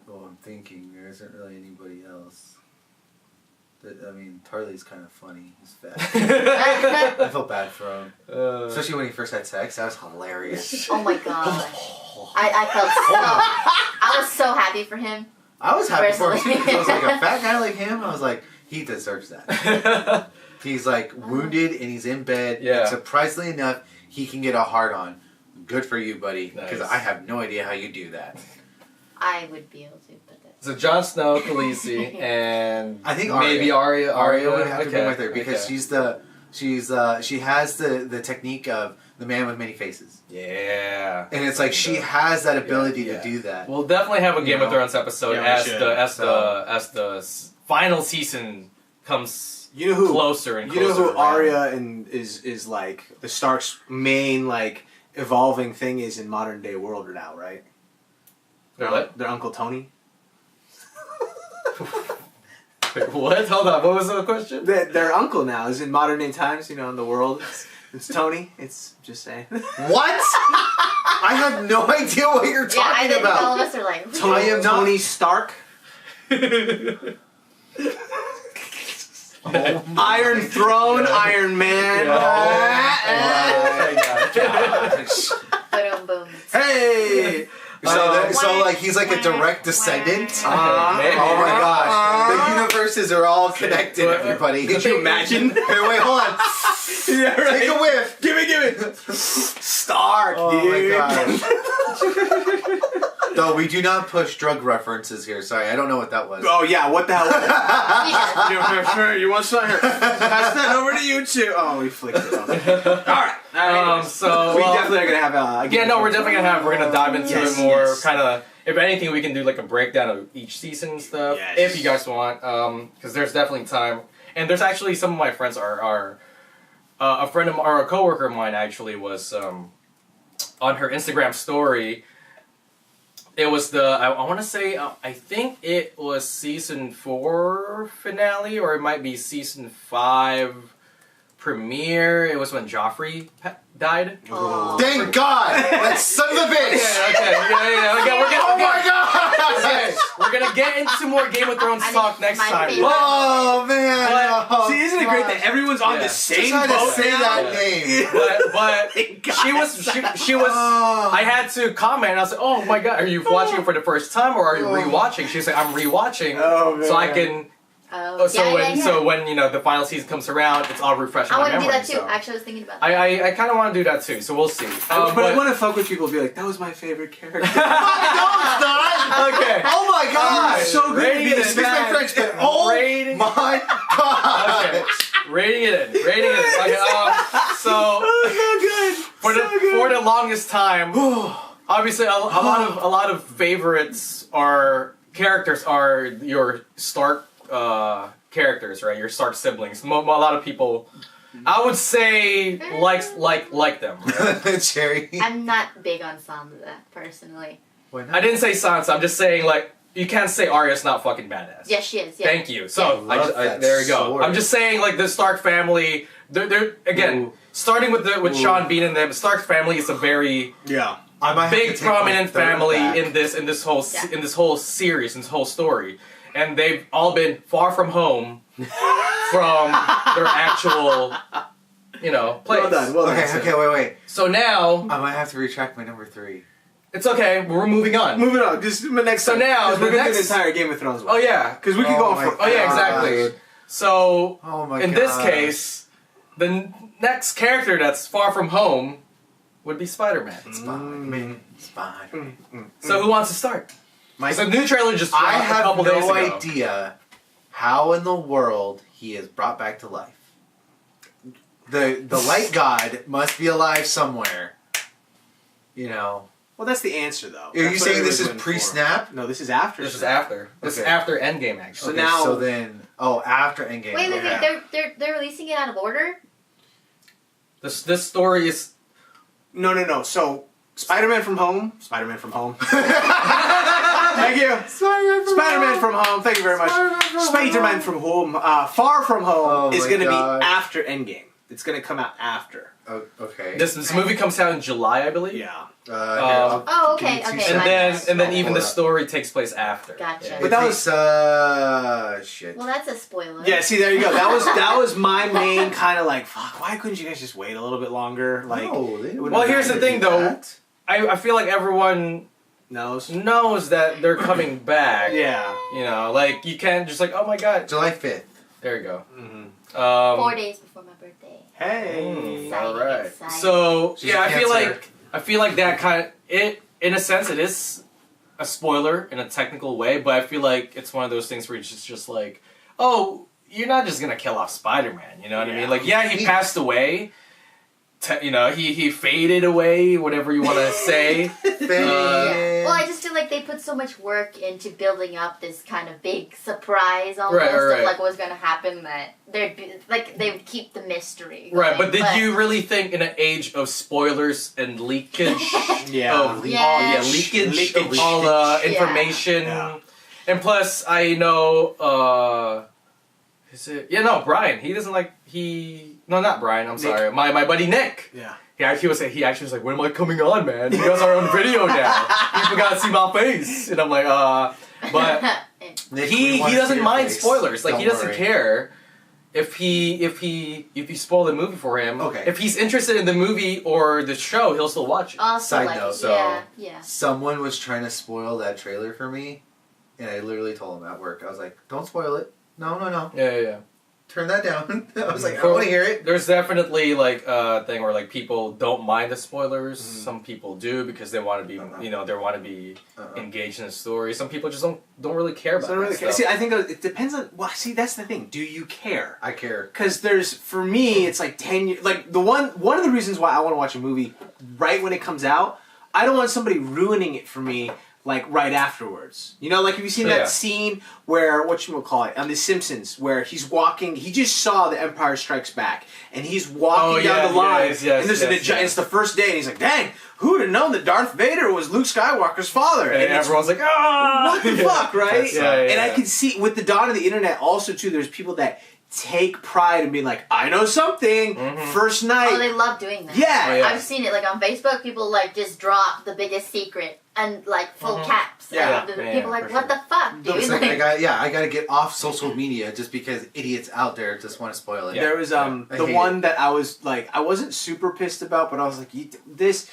Well, I'm thinking there isn't really anybody else. I mean, Tarly's kind of funny. He's fat. I felt bad for him, especially when he first had sex. That was hilarious. Oh my god. I felt so. I was so happy for him. I was happy for him too, Personally. because I was like, a fat guy like him. I was like, he deserves that. He's like wounded and he's in bed. Yeah. And surprisingly enough, he can get a hard on. Good for you, buddy. Because Nice. I have no idea how you do that. I would be able to, but that's. So Jon Snow, Khaleesi, and I think maybe Arya. Arya would have to okay. be with her because she has the technique of the man with many faces, Yeah. and it's like she has that ability Yeah. to do that. We'll definitely have a Game You of know? Thrones episode Yeah, we as should. the final season comes You know who? closer and You know closer. who around. Arya is like the Stark's main like evolving thing is in modern day world now, right? They're what? Their Uncle Tony. Wait, what? Hold on. What was the question? Their uncle now is in modern day times. You know, in the world, it's Tony. It's just saying. What? I have no idea what you're Yeah, I talking think all about. of us are like. I am not- Tony Stark. Iron Throne, Iron Man. Gosh. Boom, boom. Hey. So like he's like a direct descendant. Maybe. Oh my gosh! The universes are all connected, everybody. Could you imagine? Here, wait, hold on. Yeah, right. Take a whiff. Give me. Stark, Oh dude. my gosh. No, we do not push drug references here. Sorry, I don't know what that was. Oh yeah, what the hell? Yeah. You want some here? Pass that over to you too. Oh, we flicked it. All right. So we well, definitely are gonna have a. yeah, no, we're definitely gonna dive into Yes, it more. yes. Kind of, if anything, we can do like a breakdown of each season and stuff, Yes. if you guys want. Because there's definitely time, and there's actually some of my friends are a friend of or a coworker of mine actually was on her Instagram story. It was I want to say I think it was season 4 finale or it might be season 5 premiere. It was when Joffrey died. Oh. Thank God! That son of a bitch! Okay. Oh my God! We're gonna get into more Game of Thrones I talk think next my time. favorite- Oh man! But- Oh, See, isn't it great gosh. that everyone's on Yeah. the Just same trying to boat say now? that Yeah. name. But Thank she God. was she was. Oh. I had to comment. And I was like, "Oh my God, are you watching it for the first time or are you rewatching?" She's like, "I'm rewatching, Oh, man. so I can." Oh, So when you know the final season comes around, it's all refreshed in I my want to do memory. that too. So. Actually, I was thinking about that. I kind of want to do that too. So we'll see. But I want to fuck with people and be like, that was my favorite character. No, it's not! Okay. Oh my gosh! so good to Rating be it this Excuse my bad. French, but oh Rating- my God! Okay. Rating it in. Okay, so for the longest time, obviously a lot of favorites are characters are your Stark characters, right? Your Stark siblings. A lot of people, I would say, like them. Right? Cherry. I'm not big on Sansa personally. Why not? I didn't say Sansa. I'm just saying like you can't say Arya's not fucking badass. Yes, she is. Yeah. Thank you. So I love that there you go. sword. I'm just saying, like the Stark family. They're again Ooh. starting with Ooh. Sean Bean and them. Stark family is a very Yeah. I might have to big, take my prominent third family back. in this whole Yeah. in this whole series, in this whole story, and they've all been far from home from their actual, place. Well done. Well done. Okay, sir. okay, wait. So now I might have to retract my number 3. it's okay. We're moving on. Moving on. Just the next. So time. now, 'Cause we're the gonna do the next- entire Game of Thrones. Oh yeah. Because we could go on my for. Oh yeah, God. exactly. So Oh my in God. this case, the next character that's far from home would be Spider-Man. Spider-Man. So who wants to start? So the new trailer just dropped I a have couple days no ago. idea how in the world he is brought back to life. The light god must be alive somewhere. You know. Well, that's the answer, though. Are you saying this is pre-snap? No, this is after. This is after. This is after Endgame, actually. So now- So then, after Endgame. Wait, okay. they're releasing it out of order? This story is... No. So, Spider-Man from Home. Spider-Man from Home. Thank you. Spider-Man from Home. Thank you very much. Spider-Man from Home. Far From Home is going to be after Endgame. It's going to come out after. Oh, okay. This movie comes out in July, I believe. Yeah. Okay. And then even the story takes place after. Gotcha. Yeah. But that was shit. Well, that's a spoiler. Yeah, see, there you go. That was my main kind of like, fuck, why couldn't you guys just wait a little bit longer? Like, No, they well, here's the thing, though. I feel like everyone knows that they're coming back. Yeah. You know, like, you can't just like, oh my god. July 5th. There you go. Mm-hmm. 4 days before my birthday. Hey. Exciting, Alright. exciting. So, She's yeah, a I Cancer. feel like that kind of, in a sense, it is a spoiler in a technical way, but I feel like it's one of those things where it's just like, oh, you're not just gonna kill off Spider-Man, you know what I mean? Like, yeah, he passed away, he faded away, whatever you want to say. Well, I just feel like they put so much work into building up this kind of big surprise almost Right. of like what's going to happen that they would keep the mystery. Right, going, but did you really think in an age of spoilers and leakage? Yeah. Leakage of all information. Yeah. And plus, I know, Brian. He doesn't like, no, not Brian, I'm sorry. My buddy Nick. Yeah. He actually was like, when am I coming on, man? You guys are on video now. People gotta see my face. And I'm like, but Nick, he doesn't mind spoilers. Like, Don't he doesn't worry. care if you spoil the movie for him. Okay. If he's interested in the movie or the show, he'll still watch it. Also, Side like, note, so yeah. someone was trying to spoil that trailer for me, and I literally told him at work, I was like, don't spoil it. No. Yeah. Turn that down. I was like, I want to hear it. There's definitely like a thing where like people don't mind the spoilers. Some people do because they want to be, they want to be engaged in the story. Some people just don't really care about that stuff. See, I think it depends on. Well, see, that's the thing. Do you care? I care. Because for me, it's like 10 years. Like one of the reasons why I want to watch a movie right when it comes out, I don't want somebody ruining it for me. Like right afterwards, like have you seen that scene where whatchamacallit on The Simpsons where he's walking? He just saw The Empire Strikes Back, and he's walking down the line, and there's it's the first day, and he's like, "Dang, who'd have known that Darth Vader was Luke Skywalker's father?" And everyone's like, "Ah, what the fuck, right?" And I yeah. can see with the dawn of the internet also too. There's people that take pride in being like, "I know something." First night. Oh, they love doing that. Yeah. I've seen it like on Facebook. People like just drop the biggest secret and like full caps. Yeah. And people are like, what the fuck, dude? It's like, I gotta get off social media just because idiots out there just want to spoil it. There was the one that I was like, I wasn't super pissed about, but I was like, this.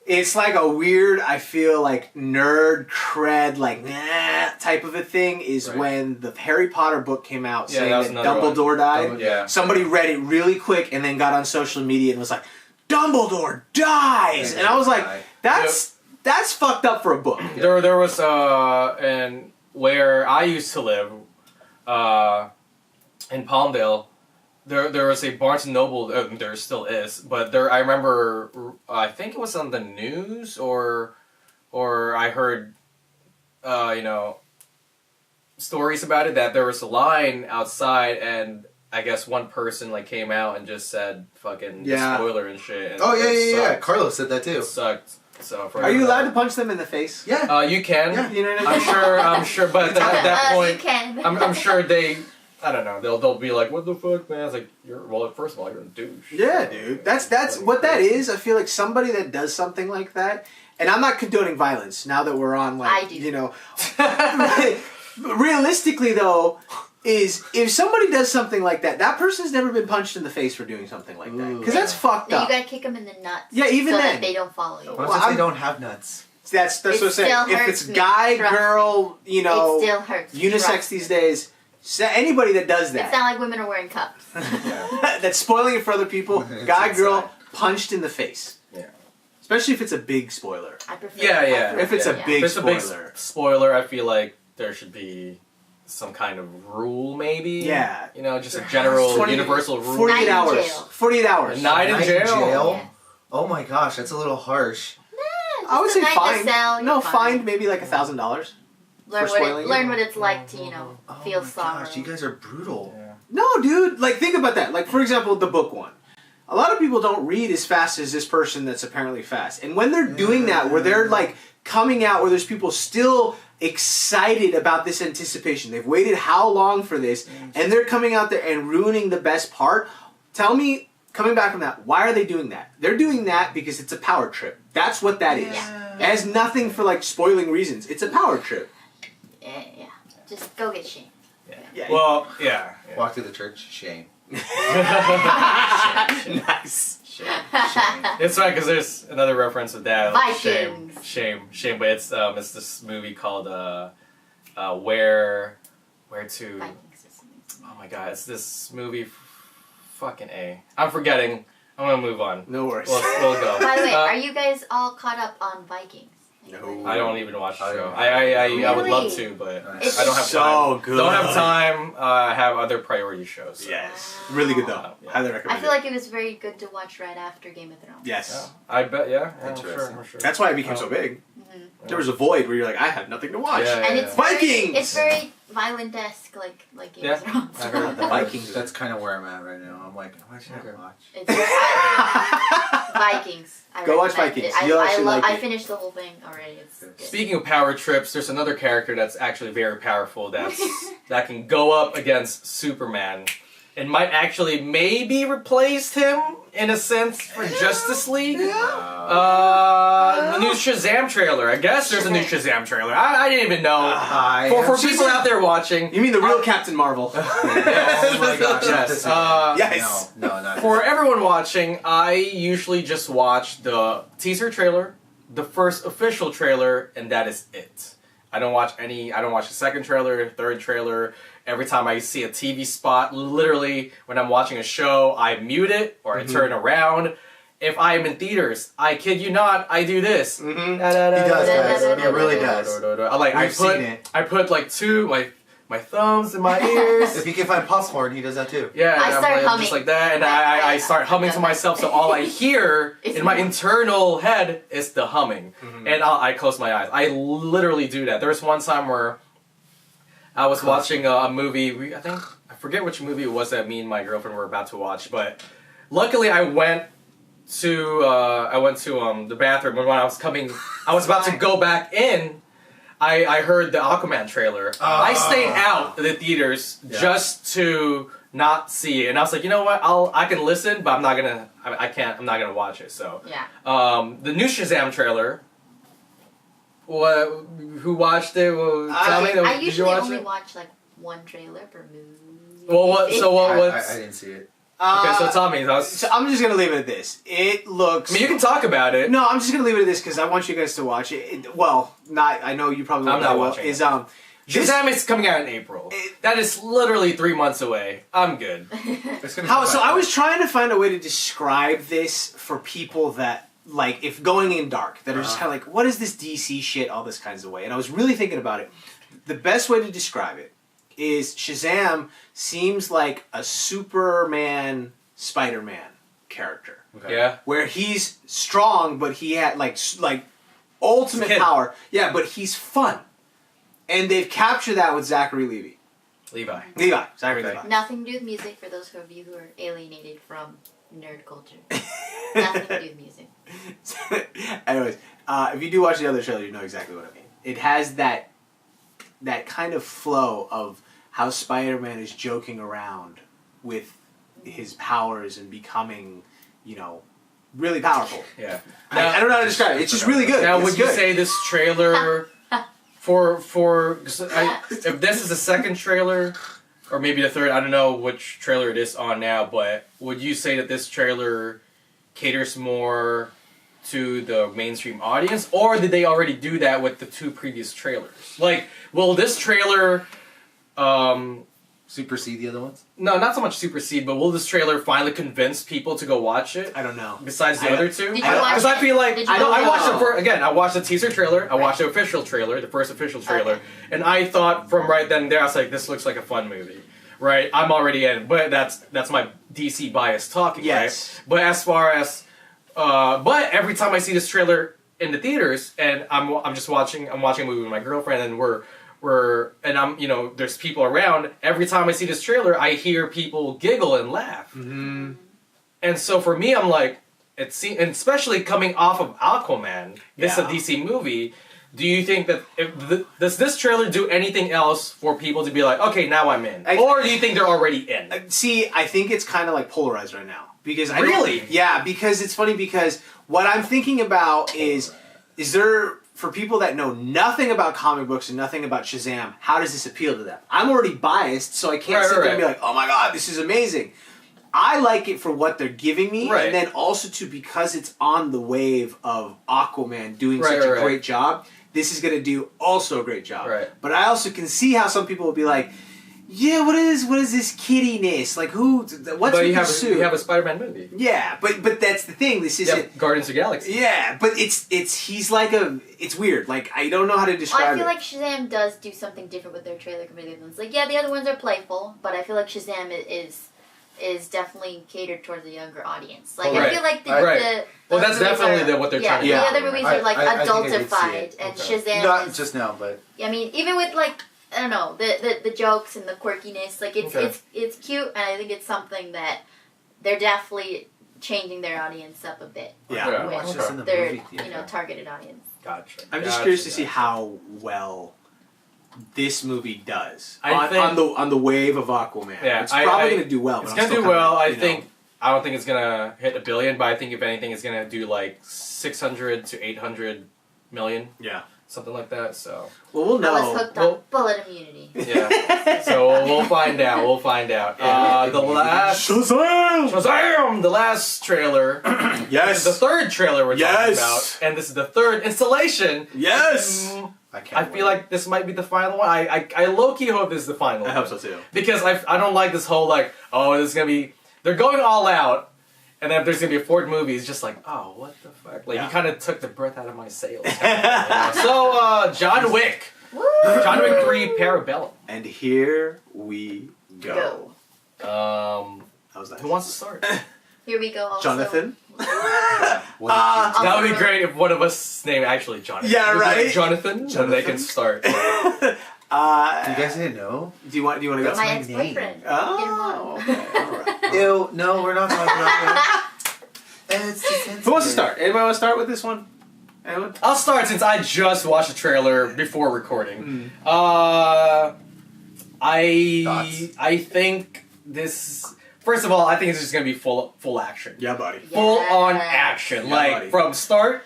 It's like a weird, I feel like nerd cred, like nah type of a thing. Is when the Harry Potter book came out saying that Dumbledore died. Yeah. Somebody read it really quick and then got on social media and was like, Dumbledore dies, and I was like, that's fucked up for a book. There was and where I used to live, in Palmdale. There was a Barnes & Noble, there still is, but I remember, I think it was on the news, or I heard, stories about it, that there was a line outside, and I guess one person, like, came out and just said, fucking, spoiler and shit. And yeah. Carlos said that too. It sucked. So are you allowed to punch them in the face? Yeah. You can. Yeah. You know what I mean? I'm sure, but at that point, you can. I'm sure I don't know. They'll be like, "What the fuck, man?" It's like, first of all, you're a douche. Yeah, dude. That's what that is. I feel like somebody that does something like that, and I'm not condoning violence. Now that we're on, like, I do. Realistically, though, is if somebody does something like that, that person's never been punched in the face for doing something like that, because that's fucked Then up. you gotta kick them in the nuts. Yeah, even so then. that they don't follow you. What if they don't have nuts? That's what I'm saying. still If hurts it's me. guy, Trust girl, It still hurts. unisex Trust these me. days. So anybody that does It's that, not like women are wearing cups. that's spoiling it for other people, It's guy, girl, inside. punched in the face. Yeah. Especially if it's a big spoiler. I prefer. Yeah, I yeah. prefer- If it's a yeah. big If it's a big spoiler. spoiler, I feel like there should be some kind of rule, maybe. Yeah. You know, just a general, 20 universal rule. 48 Night in hours. jail. 48 hours. A night in jail. Yes. Oh my gosh, that's a little harsh. I would Just say a night in fine. the cell, No, you're fined maybe like $1,000. Learn For what spoiling learn it? what it's like to Oh feel my sorrow. gosh, you guys are brutal. Yeah. No, dude. Like, think about that. Like, for example, the book one. A lot of people don't read as fast as this person that's apparently fast. And when they're doing that, where they're like coming out, where there's people still excited about this anticipation, they've waited how long for this, and they're coming out there and ruining the best part. Tell me, coming back from that, why are they doing that? They're doing that because it's a power trip. That's what that is. Yeah. It has nothing for like spoiling reasons. It's a power trip. Yeah. Just go get shamed. Yeah. Well, yeah. Walk through the church, shame. Nice. Shame. It's right because there's another reference of that. Vikings. Shame. But it's this movie called Where to. Vikings. Oh my god, it's this movie. Fucking A. I'm forgetting. I'm gonna move on. No worries. We'll go. By the way, Uh, are you guys all caught up on Vikings? No. I don't even watch the I show. don't. I would love Really? to, but It's I don't have so time. good. Don't have time. I have other priority shows. So. Yes. Really good though. Yeah. Highly I recommend feel it. like it was very good to watch right after Game of Thrones. Yes. Yeah. I bet. Yeah. I'm Interesting. sure. That's why it became so big. Mhm. There was a void where you're like, I have nothing to watch. Yeah. And it's Vikings! Very, it's very violent-esque, like Game Yeah. of Thrones. I heard The Vikings. That's kind of where I'm at right now. I'm like, why should I Okay. watch? It's Vikings. I Go watch recommend Vikings. it. You'll actually like I it. finished the whole thing already. It's good. Speaking of power trips, there's another character that's actually very powerful. That can go up against Superman, and might actually maybe replace him in a sense for Justice League. The new Shazam trailer. I guess there's a new Shazam trailer. I didn't even know. For people out there watching, You mean the real Captain Marvel? Oh my gosh. Yes. this again. Yes. No, not For everyone watching, I usually just watch the teaser trailer, the first official trailer, and that is it. I don't watch the second trailer, third trailer. Every time I see a TV spot, literally when I'm watching a show, I mute it or I turn around. If I am in theaters, I kid you not, I do this. Mm-hmm. He does, guys. He really does. I put like my thumbs in my ears. If he can find popcorn, he does that too. Yeah, I and start I'm humming. just like that, and I start humming to myself. So all I hear It's in my more. internal head is the humming, Mm-hmm. and I close my eyes. I literally do that. There was one time where I was watching a movie. I forget which movie it was that me and my girlfriend were about to watch, but luckily I went to the bathroom, and when I was about to go back in. I heard the Aquaman trailer. I stayed out of the theaters just to not see it, and I was like, you know what? I can listen, but I'm not gonna watch it. So Yeah. the new Shazam trailer. Who watched it? Well, tell me. I Did you usually watch only it? watch like one trailer per movie. Well, what? So what? I What's, didn't see it. okay, so tell me. So I'm just gonna leave it at this. It looks. I mean, you can talk about it. No, I'm just gonna leave it at this because I want you guys to watch it. I know you probably. I'm not will, watching Is it. this- Shazam is coming out in April. That is literally 3 months away. I'm good. It's gonna be How? So fun. I was trying to find a way to describe this for people that like, if going in dark, that are just kind of like, what is this DC shit? All this kinds of way. And I was really thinking about it. The best way to describe it is Shazam seems like a Superman, Spider-Man character. Okay. Yeah. Where he's strong, but he had like ultimate Kid. power. Yeah, but he's fun, and they've captured that with Zachary Levi. Zachary Okay. Levi. Nothing to do with music for those of you who are alienated from nerd culture. Nothing to do with music. Anyways, if you do watch the other trailer, you know exactly what I mean. It has that kind of flow of how Spider-Man is joking around with his powers and becoming, really powerful. Yeah. I don't know how to describe it. It's just really good. Now, It's would you good. say this trailer if this is the second trailer, or maybe the third, I don't know which trailer it is on now, but would you say that this trailer caters more to the mainstream audience, or did they already do that with the two previous trailers? Like, will this trailer Supersede the other ones? No, not so much supersede, but will this trailer finally convince people to go watch it? I don't know. Besides the other two? Did you watch Because I feel like I watched know. I watched the teaser trailer, I watched the official trailer, the first official trailer, and I thought from right then and there, I was like, this looks like a fun movie. Right? I'm already in, but that's my DC bias talking, Yes. right? But as far as but every time I see this trailer in the theaters and I'm watching a movie with my girlfriend and there's people around, every time I see this trailer I hear people giggle and laugh. Mm-hmm. And so for me I'm like, and especially coming off of Aquaman, this is a DC movie, do you think that does this trailer do anything else for people to be like, okay, now I'm in? Or do you think they're already in? See, I think it's kind of like polarized right now. Because because it's funny because what I'm thinking about is there, for people that know nothing about comic books and nothing about Shazam, how does this appeal to them? I'm already biased, so I can't sit there and be like, oh my god, this is amazing. I like it for what they're giving me, and then also because it's on the wave of Aquaman doing such a great job, this is going to do also a great job. Right. But I also can see how some people will be like, yeah, what is this kiddiness? Like what's but you have a Spider-Man movie. Yeah, but that's the thing. This isn't Guardians of the Galaxy. Yeah, but he's like it's weird. Like I don't know how to describe it. I feel like Shazam does do something different with their trailer compared to the other ones. Like the other ones are playful, but I feel like Shazam is definitely catered towards a younger audience. Like I feel like the well, that's definitely what they're trying to do. The other movies are like adultified, and Shazam not is, just now, but I mean, even with like I don't know the jokes and the quirkiness, like it's cute, and I think it's something that they're definitely changing their audience up a bit. Yeah, with their targeted audience. Gotcha. I'm just curious to see how well this movie does on the wave of Aquaman. Yeah, it's probably going to do well. It's going to do well. I don't think it's going to hit $1 billion, but I think if anything, it's going to do like 600 to 800 million. Yeah. Something like that, so... Well, we'll know. I was hooked on bullet immunity. Yeah. So we'll find out. The last... Shazam! The last trailer. Yes. This is the third trailer we're talking about. And this is the third installation. Yes! I feel like this might be the final one. I low-key hope this is the final one. I hope so, too. Because I don't like this whole, like, oh, this is going to be... They're going all out. And then if there's going to be a fourth movie, it's just like, oh, what the fuck? Like, you kind of took the breath out of my sails. So, John Wick. Woo! John Wick 3 Parabellum. And here we go. How's that? Who wants to start? Here we go. Also. Jonathan? That would be great if one of us named actually Jonathan. Yeah, right? Jonathan, and they can start. you guys didn't know? Do you want to go? That's my ex-boyfriend. Oh, okay. All right. Ew, no, we're not talking about that. Who wants to start? Anybody want to start with this one? Anyone? I'll start since I just watched the trailer before recording. I think this... First of all, I think it's just going to be full action. Yeah, buddy. Full on action. Yeah, like, buddy. From start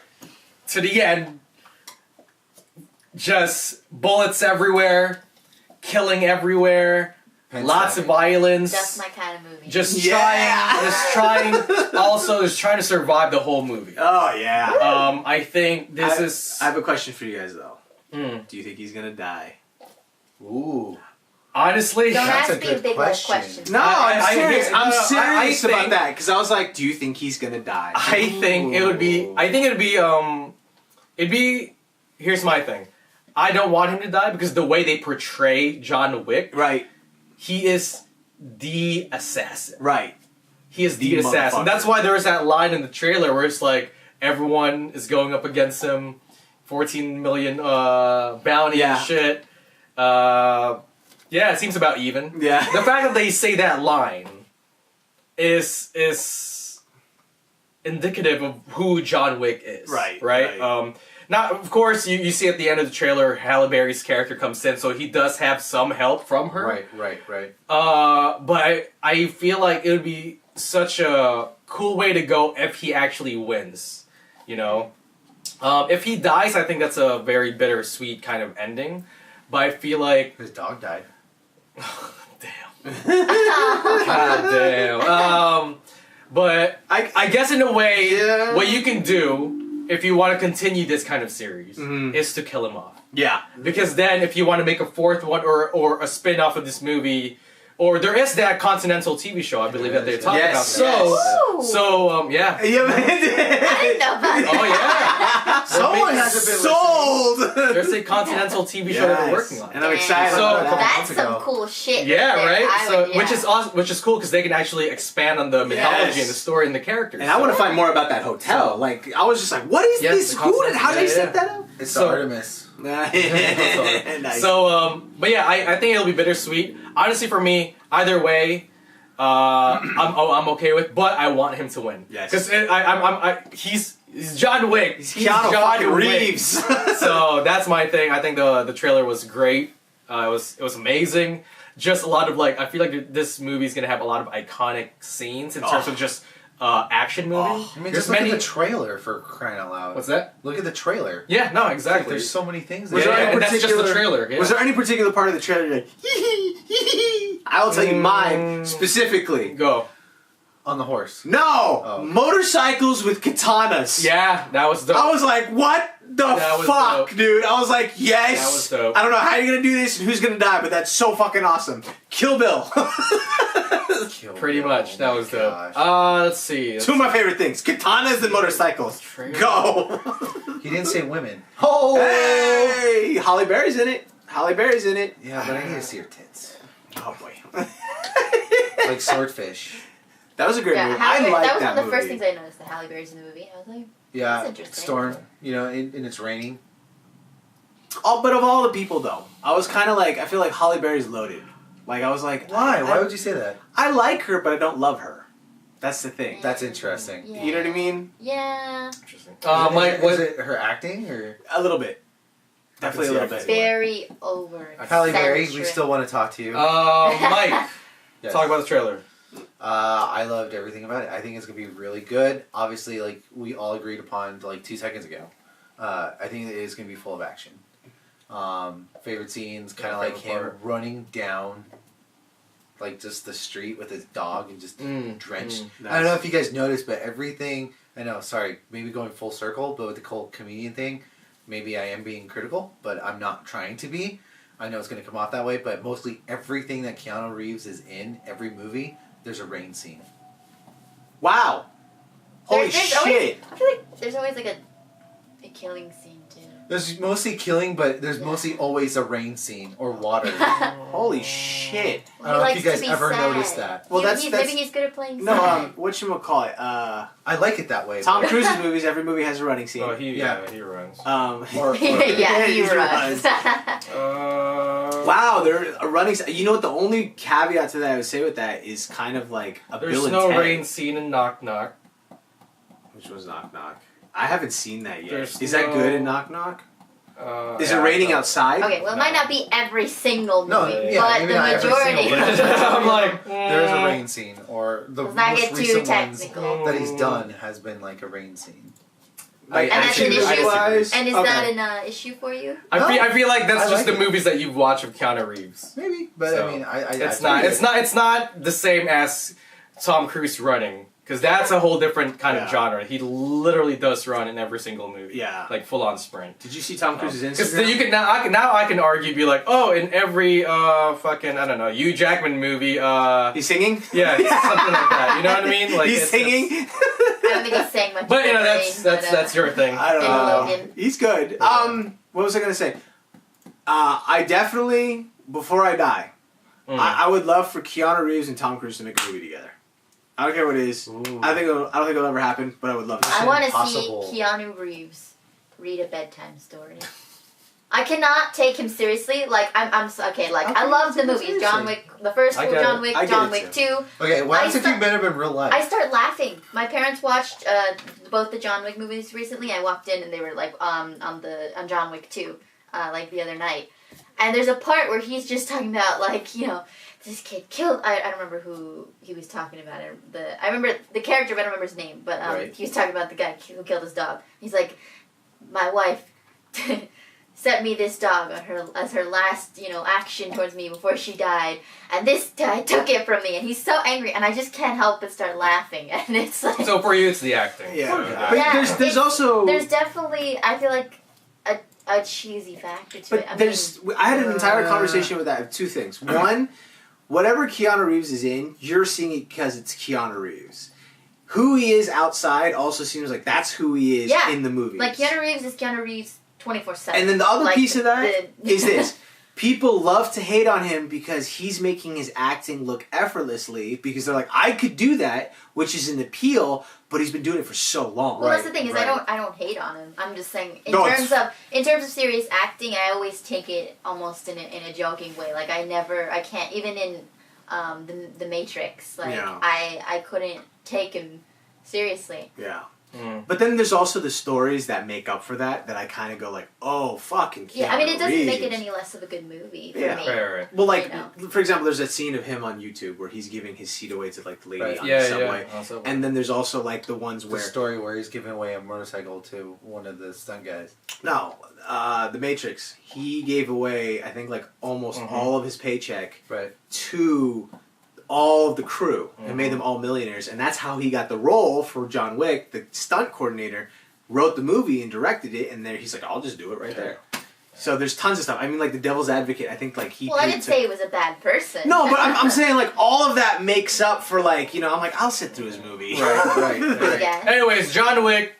to the end, just bullets everywhere, killing everywhere, lots of violence. That's my kind of movie. Just trying to survive the whole movie. Oh, yeah. I think this is... I have a question for you guys, though. Mm. Do you think he's going to die? Ooh. Honestly, don't that's ask a me good big question. questions. No, I'm serious. I'm I serious think- about that because I was like, do you think he's gonna die? I think it would be. Here's my thing. I don't want him to die because the way they portray John Wick, Right. he is the assassin. Right. He is the assassin. motherfucker. That's why there was that line in the trailer where it's like everyone is going up against him, 14 million bounty and shit. Yeah, it seems about even. Yeah. The fact that they say that line is indicative of who John Wick is. Right. Now, of course, you see at the end of the trailer, Halle Berry's character comes in, so he does have some help from her. Right. But I feel like it would be such a cool way to go if he actually wins. You know? If he dies, I think that's a very bittersweet kind of ending. But I feel like... His dog died. Damn. God damn. But I guess in a way, what you can do if you want to continue this kind of series is to kill him off. Yeah. Because then if you want to make a fourth one or a spin-off of this movie or there is that Continental TV show, I believe, that they're talking about. Yeah. Yeah, man. I didn't know about that. Oh, yeah. Someone hasn't been sold. There's a Continental TV show that they're working on. And I'm excited So- about that. That's some cool shit. Yeah, there. right. I So, would, yeah. which is awesome, which is cool because they can actually expand on the mythology and the story and the characters. And I want to find more about that hotel. Like, I was just like, what is this? the Who did? How did they set yeah. that up? It's So- the Artemis. Nice. So, but yeah, I think it'll be bittersweet. Honestly, for me, either way, I'm okay with. But I want him to win. Yes. Because he's John Wick. He's Keanu fucking Reeves. So that's my thing. I think the trailer was great. It was amazing. Just a lot of I feel like this movie's gonna have a lot of iconic scenes in terms of just action movie. I mean, just look at the trailer for crying out loud. What's that? Look at the trailer. Yeah, no, Like, exactly. there's so many things. Was there. there any and that's just the particular- trailer. Yeah. Was there any particular part of the trailer like, I will tell you mine specifically. Go. On the horse. No! Oh. Motorcycles with katanas. Yeah, that was dope. I was like, what the That was fuck, dope. dude? I was like, yes. That was dope. I don't know how you're gonna do this and who's gonna die, but that's so fucking awesome. Kill Bill. Kill Pretty Bill. much. That Oh was my dope. gosh. Let's see. Two of my favorite things: katanas and motorcycles. Trailer. Go. He didn't say women. Oh! Hey, Halle Berry's in it. Halle Berry's in it. Yeah, but I need to see her tits. Oh boy. Like swordfish. That was a great Yeah, movie. Halle I Berry- like that was that one of the first movie. things I noticed. The Halle Berry's in the movie. I was like, Yeah, That's interesting. storm. You know, and it's raining. Oh, but of all the people though, I was kind of like, I feel like Halle Berry's loaded. Like I was like, Why? Why would you say that? I like her, but I don't love her. That's the thing. That's interesting. yeah. You know what I mean? Yeah. Interesting. Was it her acting or A little bit. Definitely a little bit. Very over. Halle Berry? We still want to talk to you. Mike, Yes. talk about the trailer. I loved everything about it. I think it's gonna be really good. Obviously, like we all agreed upon like 2 seconds ago. I think it is gonna be full of action. Favorite scenes, kind of like him running down, like just the street with his dog and just drenched. I don't know if you guys noticed, but everything. I know. Sorry, maybe going full circle, but with the whole comedian thing, maybe I am being critical, but I'm not trying to be. I know it's gonna come off that way, but mostly everything that Keanu Reeves is in every movie. There's a rain scene. Wow. Holy There's shit. always- I feel like there's always like a killing scene too. There's mostly killing, but there's mostly always a rain scene or water. Holy shit. I don't know if you He likes guys to be ever sad. noticed that. Well, that's- maybe he's good at playing No, sad. whatchamacallit? I like it that way. Tom but- Cruise's movies, every movie has a running scene. Oh, he runs. Or- yeah, he he runs. Wow, there a running. You know what? The only caveat to that I would say with that is kind of like a There's Bill and no Ted, rain scene in Knock Knock. which was Knock Knock. I haven't seen that yet. There's Is that no- good in Knock Knock? Is it yeah, raining no. outside? Okay, well, it might not be every single movie, No, yeah, but maybe the not every majority. single movie. I'm like, There's a rain scene, or the Let's not most get too recent ones technical. that he's done has been like a rain scene. Like, And that's an action issue. movie-wise? And is Okay. that an issue for you? I feel like that's I just like the it. movies that you've watched of Keanu Reeves. Maybe, but So, I mean, It's not the same as Tom Cruise running, because that's a whole different kind of Yeah. genre. He literally does run in every single movie. Yeah. Like full on sprint. Did you see Tom Cruise's Because Instagram? you can now I can argue, be like, oh, in every fucking, I don't know, Hugh Jackman movie, He's singing? yeah, something like that. You know what I mean? Like He's it's- singing? I don't think he's saying much. But you know differently, that's your thing. I don't And know. Logan. He's good. What was I gonna say? I definitely, before I die, I would love for Keanu Reeves and Tom Cruise to make a movie together. I don't care what it is. Ooh. I don't think it'll ever happen, but I would love to. I want to Impossible. see Keanu Reeves read a bedtime story. I cannot take him seriously. Like okay. Like I Okay, love the take him movies. John seriously. Wick, the first I one, get John it. Wick, I get John it Wick too. 2. Okay, what I happens if you start- met him in real life? I start laughing. My parents watched both the John Wick movies recently. I walked in and they were like on John Wick 2, like the other night. And there's a part where he's just talking about like, you know, this kid killed. I don't remember who he was talking about. I remember the character, but I don't remember his name. But Right. he was talking about the guy who killed his dog. He's like, my wife sent me this dog as her last, you know, action towards me before she died, and this guy took it from me, and he's so angry, and I just can't help but start laughing, and it's like, So for you, it's the acting. Yeah. So, But Yeah, there's it's- also there's definitely, I feel like a cheesy factor to But it. I had an entire conversation with that of two things. One, whatever Keanu Reeves is in, you're seeing it because it's Keanu Reeves. Who he is outside also seems like that's who he is in the movies. Like Keanu Reeves is Keanu Reeves 24/7. And then the other piece of that is this. People love to hate on him because he's making his acting look effortlessly because they're like, I could do that, which is an appeal, but he's been doing it for so long. Well, that's the thing is I don't hate on him. I'm just saying in terms of serious acting, I always take it almost in a joking way. Like I can't even in the Matrix. Like I couldn't take him seriously. Yeah. But then there's also the stories that make up for that I kind of go like, oh, fucking Keanu I mean, it doesn't Reeves. make it any less of a good movie for me. Right. Well, like, for example, there's that scene of him on YouTube where he's giving his seat away to, like, the lady on the subway. Yeah. And then there's also, like, the ones where... The story where he's giving away a motorcycle to one of the stunt guys. No, The Matrix. He gave away, I think, like, almost all of his paycheck to all of the crew and made them all millionaires. And that's how he got the role for John Wick. The stunt coordinator wrote the movie and directed it, and there he's like, I'll just do it right there. So there's tons of stuff. I mean, like, the Devil's Advocate, I think, like, he... Well, I didn't say he was a bad person. No, but I'm saying, like, all of that makes up for, like, you know, I'm like, I'll sit through his movie. Right. Yeah. Anyways, John Wick,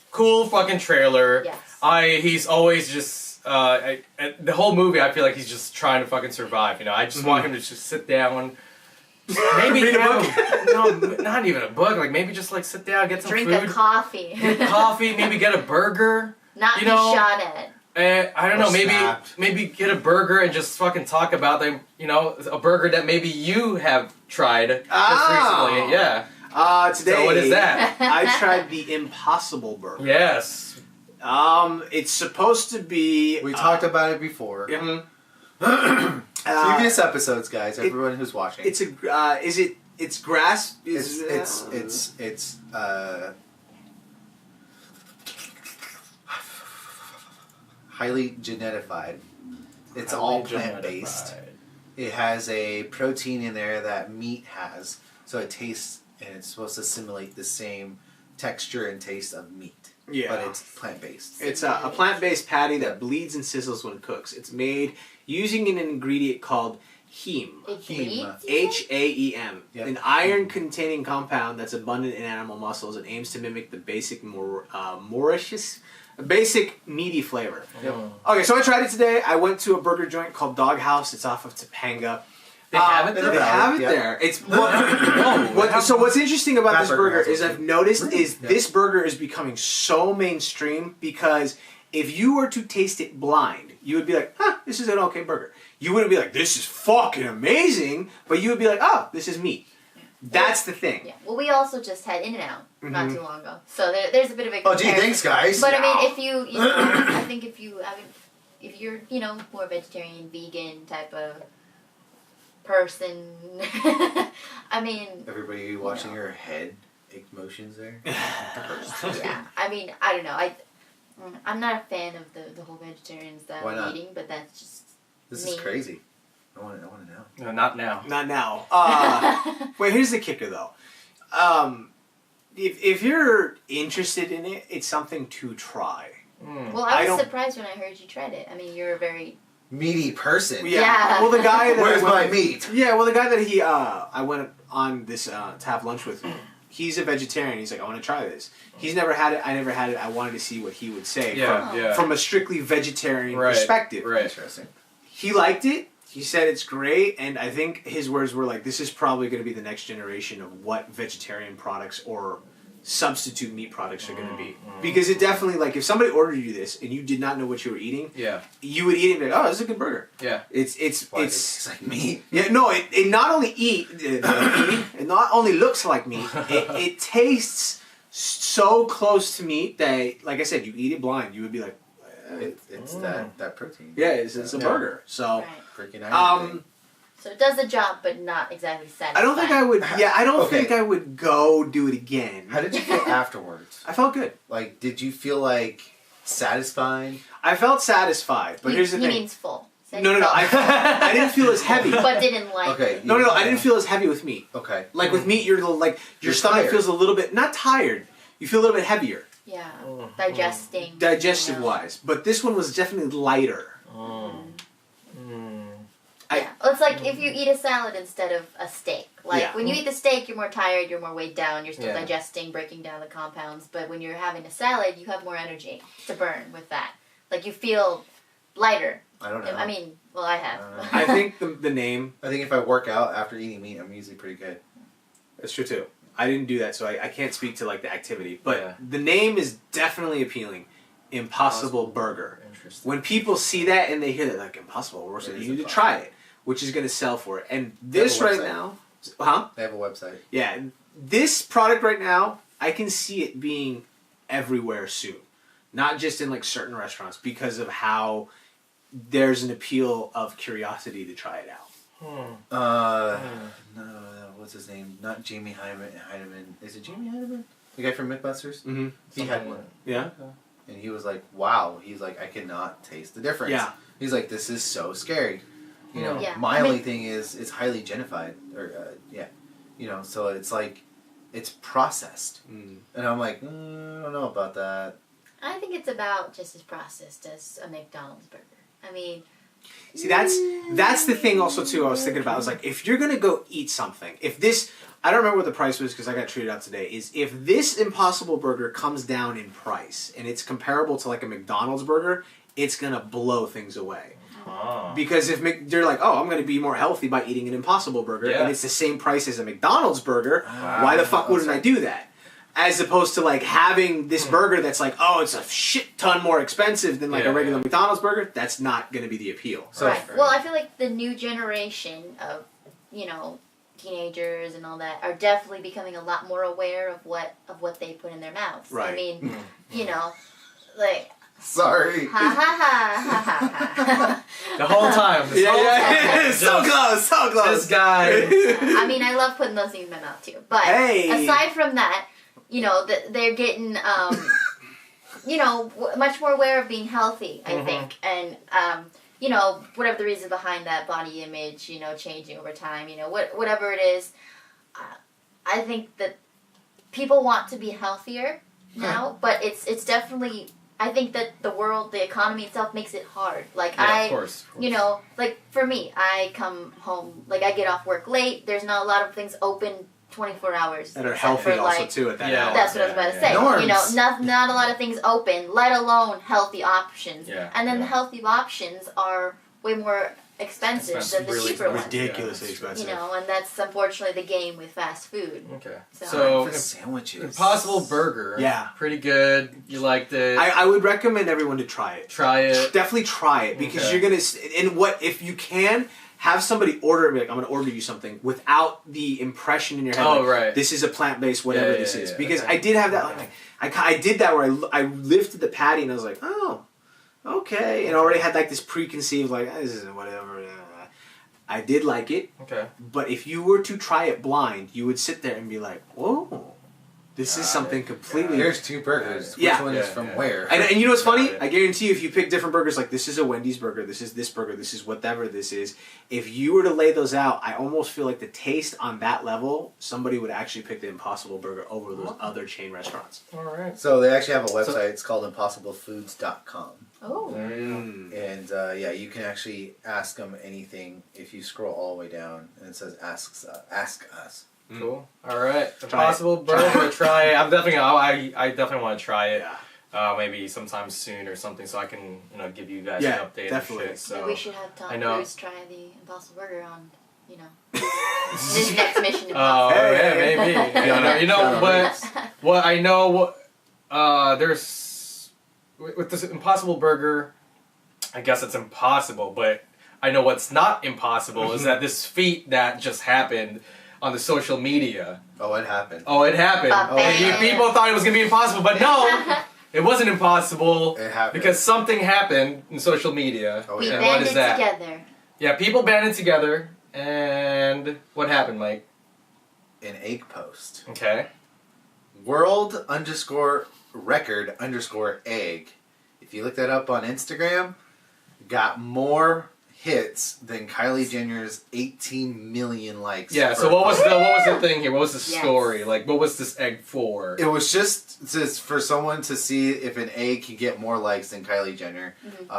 cool fucking trailer. Yes. He's always just... the whole movie, I feel like he's just trying to fucking survive, you know? I just want him to just sit down... Maybe read a book? No, not even a book. Like maybe just like sit down, get some Drink food, a coffee. get coffee, maybe get a burger. Not be shot at. I don't know. Maybe get a burger and just fucking talk about them. You know, a burger that maybe you have tried just recently. Yeah. Today. So what is that? I tried the Impossible Burger. Yes. It's supposed to be. We talked about it before. Previous episodes, guys. Everyone who's watching. It's a. It's grass. It's highly genetified. It's all plant based. It has a protein in there that meat has, so it tastes and it's supposed to simulate the same texture and taste of meat. Yeah. But it's plant based. It's a plant based patty that bleeds and sizzles when it cooks. It's made using an ingredient called heme. H-A-E-M. Yep. An iron-containing compound that's abundant in animal muscles and aims to mimic the basic basic meaty flavor. Yep. Okay, so I tried it today. I went to a burger joint called Dog House. It's off of Topanga. They have it there? They have it there. It's so what's interesting about this burger is I've noticed this burger is becoming so mainstream because if you were to taste it blind, you would be like, this is an okay burger. You wouldn't be like, this is fucking amazing, but you would be like, oh, this is meat. That's the thing. Yeah. Well, we also just had In-N-Out not too long ago, so there's a bit of a comparison. Oh, gee, thanks, guys. But I mean, if you I think if you're more vegetarian, vegan type of person, I mean. Everybody watching your head motions there. Yeah, I mean, I don't know. I'm not a fan of the whole vegetarian style eating, but that's just. This is crazy. I want to know. No, not now. Not now. Wait, here's the kicker, though. If you're interested in it, it's something to try. Well, I was surprised when I heard you tried it. I mean, you're a very meaty person. Yeah. Well, the guy that where's my meat? Yeah. Well, the guy that I went on this to have lunch with. He's a vegetarian. He's like, I want to try this. He's never had it. I never had it. I wanted to see what he would say from a strictly vegetarian perspective. Right. Interesting. He liked it. He said it's great, and I think his words were like, this is probably going to be the next generation of what vegetarian products or substitute meat products are going to be. Because it definitely, like, if somebody ordered you this and you did not know what you were eating, you would eat it and be like, oh, this is a good burger. Yeah. It's like meat. Yeah, no, it not only it not only looks like meat, it tastes so close to meat that, like I said, you eat it blind, you would be like, it's that protein. Yeah, it's a burger. So, freaking iron. So it does the job, but not exactly satisfying. I don't think I would. Yeah, I don't think I would go do it again. How did you feel afterwards? I felt good. Like, did you feel like satisfied? I felt satisfied, but here's the thing. He means full. No. I didn't feel as heavy. But didn't like. Okay. No. I didn't feel as heavy with meat. Okay. Like with meat, your stomach tired. feels a little bit not tired. You feel a little bit heavier. Yeah. Digesting. Digestive wise, but this one was definitely lighter. Yeah. Well, it's like if you eat a salad instead of a steak. Like when you eat the steak, you're more tired, you're more weighed down, you're still digesting, breaking down the compounds. But when you're having a salad, you have more energy to burn with that. Like you feel lighter. I don't know. I mean, well, I have. I think the name. I think if I work out after eating meat, I'm usually pretty good. That's true too. I didn't do that, so I can't speak to like the activity. But the name is definitely appealing. Impossible Burger. Interesting. When people see that and they hear that, like Impossible Burger, you need to try it, which is going to sell for it. And this right now, They have a website. Yeah, this product right now, I can see it being everywhere soon, not just in like certain restaurants because of how there's an appeal of curiosity to try it out. No, what's his name? Not Jamie Heineman. Is it Jamie Heineman? The guy from Mythbusters? Mm-hmm. He had one. Yeah. And he was like, wow. He's like, I cannot taste the difference. Yeah. He's like, this is so scary. You know, Yeah. my only thing is it's highly genified. Or, You know, so it's like, it's processed. And I'm like, I don't know about that. I think it's about just as processed as a McDonald's burger. I mean... See, that's the thing also, too, I was thinking about. I was like, if you're going to go eat something, if this... I don't remember what the price was because I got treated out today. Is if this Impossible Burger comes down in price and it's comparable to like a McDonald's burger, it's going to blow things away. Oh. Because if they're like, oh, I'm going to be more healthy by eating an Impossible Burger, and it's the same price as a McDonald's burger, why the fuck wouldn't I do that? As opposed to like having this burger that's like, oh, it's a shit ton more expensive than like a regular McDonald's burger. That's not going to be the appeal. So, right. Well, I feel like the new generation of, you know, teenagers and all that are definitely becoming a lot more aware of what they put in their mouths. Right. I mean, you know, like... Sorry. Ha ha ha ha ha. The whole time. So close, so close. This guy. I mean, I love putting those things in my mouth too. But aside from that, you know, they're getting, you know, much more aware of being healthy, I think. And, you know, whatever the reason behind that body image, you know, changing over time, you know, whatever it is, I think that people want to be healthier now, but it's definitely, I think that the world, the economy itself makes it hard. Like, of course. You know, like, for me, I come home, like, I get off work late, there's not a lot of things open 24 hours. That are healthy for, also, like, too, at that hour. That's what I was about to say. Norms. You know, not a lot of things open, let alone healthy options. Yeah, and then the healthy options are way more expensive than the cheaper ones. Ridiculously expensive. You know, and that's unfortunately the game with fast food. Okay. So for sandwiches. Impossible Burger. Yeah. Pretty good. You liked it. I would recommend everyone to try it. Try it. Definitely try it because you're going to... And what, if you can... Have somebody order and be like, I'm going to order you something without the impression in your head. Oh, like, right. This is a plant-based whatever this is. Because okay. I did have that. Like, I did that where I lifted the patty and I was like, oh, okay. And I already had like this preconceived, like, this isn't whatever. I did like it. Okay. But if you were to try it blind, you would sit there and be like, whoa. This is something completely... Here's two burgers. Which one is from where? And you know what's funny? I guarantee you if you pick different burgers, like this is a Wendy's burger, this is this burger, this is whatever this is, if you were to lay those out, I almost feel like the taste on that level, somebody would actually pick the Impossible Burger over those other chain restaurants. All right. So they actually have a website. It's called impossiblefoods.com. Oh. And you can actually ask them anything if you scroll all the way down and it says ask us. Cool. All right. Impossible Burger. Try it. I'm definitely. I definitely want to try it. Yeah. Maybe sometime soon or something, so I can give you guys an update. Definitely. And shit, so Maybe we should have Tom Cruise try the Impossible Burger on, you know, his next Mission Impossible. Oh yeah, maybe. You know, what I know. There's with this Impossible Burger. I guess it's impossible, but I know what's not impossible is that this feat that just happened on the social media. Oh, it happened. People thought it was going to be impossible, but no, it wasn't impossible. It happened. Because something happened in social media. We and banded what is that? together. Yeah, people banded together, and what happened, Mike? An egg post. Okay. World_record_egg. If you look that up on Instagram, got more hits than Kylie Jenner's 18 million likes. Yeah. So what was the thing here? What was the story? Like, what was this egg for? It was just for someone to see if an egg could get more likes than Kylie Jenner.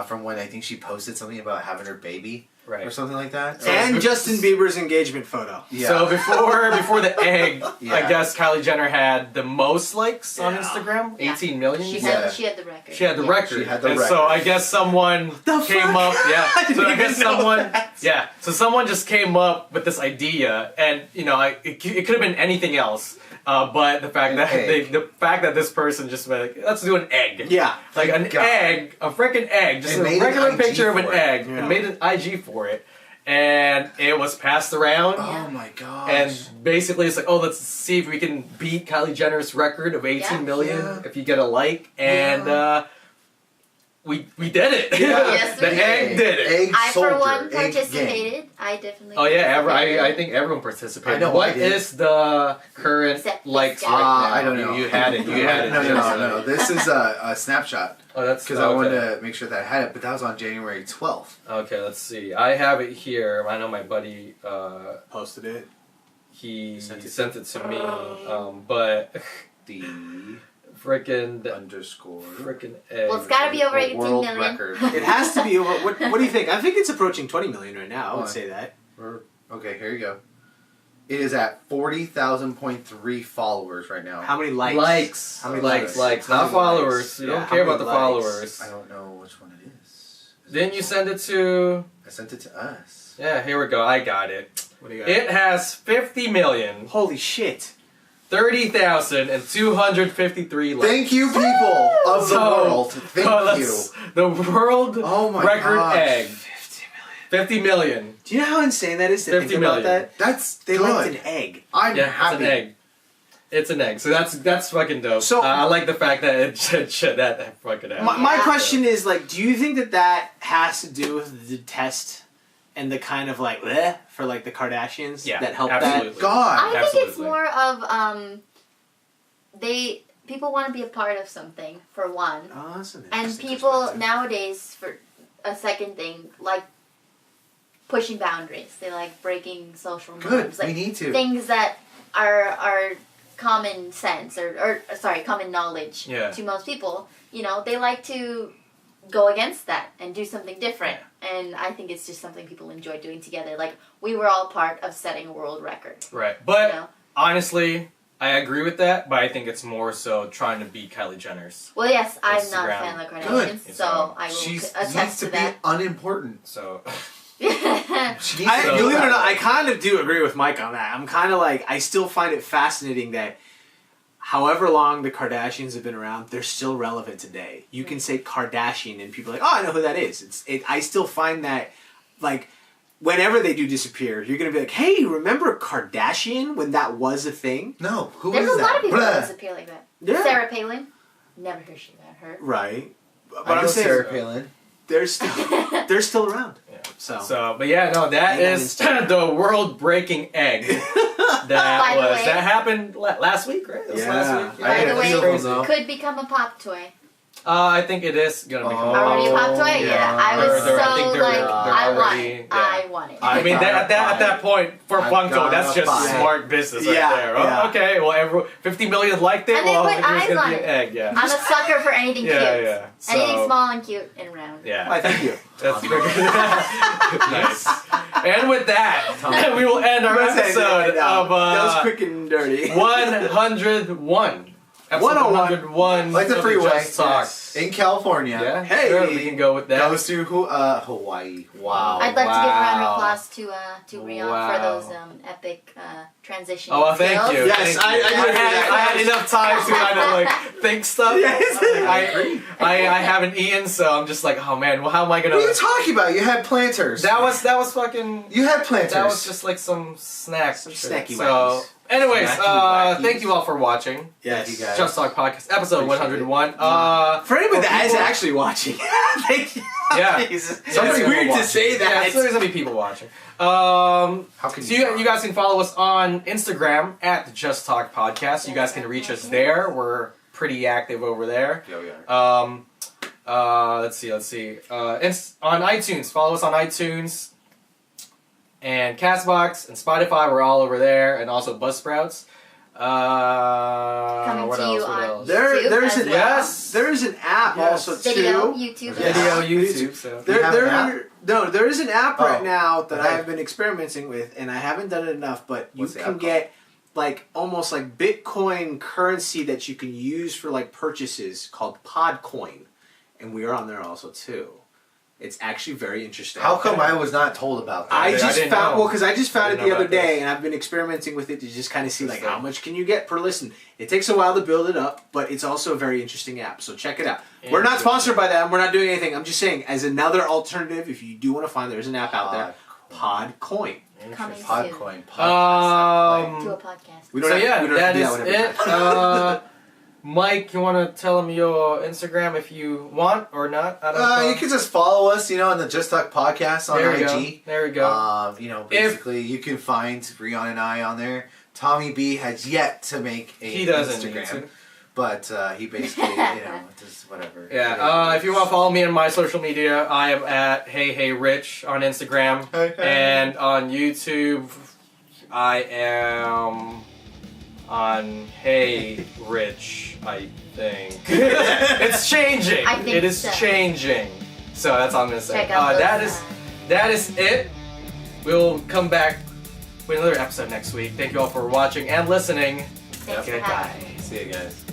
From when I think she posted something about having her baby. Right. or something like that. And Justin Bieber's engagement photo. Yeah. So before the egg, Yeah. I guess Kylie Jenner had the most likes on Yeah. Instagram, Yeah. 18 million. She you had, said? she had the record. She had the Yeah. record. She had the and record. so I guess someone The came fuck? up. Yeah. I didn't So I even guess know someone. that. Yeah. So someone just came up with this idea, and it could have been anything else. But the fact that this person just went like, let's do an egg. Yeah. Like an God. egg, a freaking egg, just And a made an regular IG picture of an for it. egg, Yeah. and made an IG for it, and it was passed around. Oh my gosh. And basically, it's like, oh, let's see if we can beat Kylie Jenner's record of 18 million Yeah. if you get a like, and we did it. Yeah. Yes, the we egg did. did it. Egg I, soldier, for one, egg gang. participated. I definitely Oh yeah, participated. I think everyone participated. I know, What I did. is the current Except this likes guy. right now? I don't know. You had it. You had it. No. This is a snapshot Oh, that's because I wanted to make sure that I had it, but that was on January 12th. Okay, let's see. I have it here. I know my buddy. Posted it. He Sent sent it. it to me. But The frickin' underscore. egg. Well, it's got to be over 18 world million. record. It has to be over. What do you think? I think it's approaching 20 million right now. I would What? say that. Okay, here you go. It is at 40,000.3 followers right now. How many likes? Likes. How many likes? likes? Not How many followers. likes? You Yeah, don't how care about the many likes? followers. I don't know which one it is. Didn't you send it to? I sent it to us. Yeah, here we go. I got it. What do you got? It has 50,030,253 Holy shit. likes. Thank you, people of the So, world. Thank you. The world Oh my record gosh. egg. 50 million. 50 million. Do you know how insane that is to 50 think about million. that? That's They good. liked an egg. I'm Yeah, happy. it's an egg. It's an egg. So that's fucking dope. So- I like the fact that it that fucking egg. My Yeah. question is, like, do you think that has to do with the test and the kind of, like, bleh for, like, the Kardashians Yeah, that helped absolutely. that? God. I think it's Absolutely. more of people want to be a part of something for one, Oh, that's an and interesting people perspective. nowadays for a second thing like pushing boundaries. They like breaking social norms, Good. like We need to. things that are common sense or common knowledge Yeah. to most people. You know, they like to go against that and do something different. And I think it's just something people enjoy doing together. Like, we were all part of setting a world record. Right. But You know? honestly, I agree with that, but I think it's more so trying to beat Kylie Jenner's. Well, yes, I'm not a Instagram. fan of the Good. Kardashians, so I will She needs attest to to be that. unimportant. So She needs I, to believe do it or that. not, I kind of do agree with Mike on that. I'm kind of like, I still find it fascinating that however long the Kardashians have been around, they're still relevant today. You can say Kardashian and people are like, oh, I know who that is. I still find that, like, whenever they do disappear, you're going to be like, hey, remember Kardashian when that was a thing? No, who There's is a that? lot of people Blah. that disappear like that. Yeah. Sarah Palin, never heard she about her. Right. But I I'm know saying Sarah Palin. they're still around. yeah. So, But yeah, no, that Hang on is Instagram. the world-breaking egg. By the way- That happened last week, right? It was Yeah. last week. I By had the a way, few crazy. though. could become a pop toy. I think it is gonna be. Already a pop toy? Yeah. I was They're- I think so they're- like, they're I want already- it. yeah. I want it. I mean, at that point, for I Funko, gotta that's just buy it. smart business right Yeah, there. yeah. Oh, okay, well, 50 million liked it. And they Well, put here's eyes gonna on be an it. egg. Yeah. I'm a sucker for anything Yeah, cute. yeah. Anything So- small and cute and round. Yeah. why, thank you. That's nice. And with that, we will end our episode of that was quick and dirty. 101. Episode 101. Like the of freeway. Just Talk. Yes. In California. Yeah, Hey. sure, we can go with that. Goes to Hawaii. Wow. I'd like to give a round of Wow. applause to Rion Wow. for those epic transition Oh, well, thank skills. you. Yes, Thank I you. agree with that. I had enough time to kind of like think stuff. Yes. I haven't eaten, so I'm just like, oh man, well, how am I gonna? What are you talking about? You had planters. That was fucking. You had planters. That was just like some snacks. Some shit. snacky So, wackies. anyways, Snacky wackies. thank you all for watching. Yes. Thank you guys. Just Talk Podcast, episode Appreciate it. 101. For anybody for that is people- actually watching, thank you. Yeah. Jesus. Somebody It's will weird watch to say it. that. Yeah, so there's gonna be people watching. How can So you guys can follow us on Instagram at the Just Talk Podcast. You guys can reach us there. We're pretty active over there. Yeah, we are. Let's see. On iTunes, follow us on iTunes and Castbox and Spotify. We're all over there, and also Buzzsprouts. Coming What to else? you What on else? YouTube There is an app Yes. also Video, too. YouTube. Video, Yes. YouTube. So. You have an There is an app right Oh, now that okay. I have been experimenting with, and I haven't done it enough. But you What's the can app get like almost like Bitcoin currency that you can use for like purchases called Podcoin, and we are on there also too. It's actually very interesting. How come I was not told about that? I just didn't found know. because I just found I it didn't the know other about day, this. and I've been experimenting with it to just kind of see like Interesting. how much can you get per listen. It takes a while to build it up, but it's also a very interesting app. So check it out. We're not sponsored by them. We're not doing anything. I'm just saying as another alternative, if you do want to find, there's an app out there, Podcoin. Coming soon. Podcoin. Podcast. To a podcast. We So have- yeah, we don't have that to do is one every it. time. Mike, you want to tell them your Instagram if you want or not? I don't know. You can just follow us, on the Just Talk podcast on There we IG. go. There we go. Basically, you can find Rion and I on there. Tommy B has yet to make a He doesn't need Instagram, to. but he basically, just whatever. Yeah, if you want to follow me on my social media, I am at HeyHeyRich on Instagram. Hey, hey. And on YouTube, I am on Hey Rich, I think. It's changing. I think it is so. changing. So that's all I'm gonna say. Check out That is it. We'll come back with another episode next week. Thank you all for watching and listening. Thanks for Goodbye. having me. See you guys.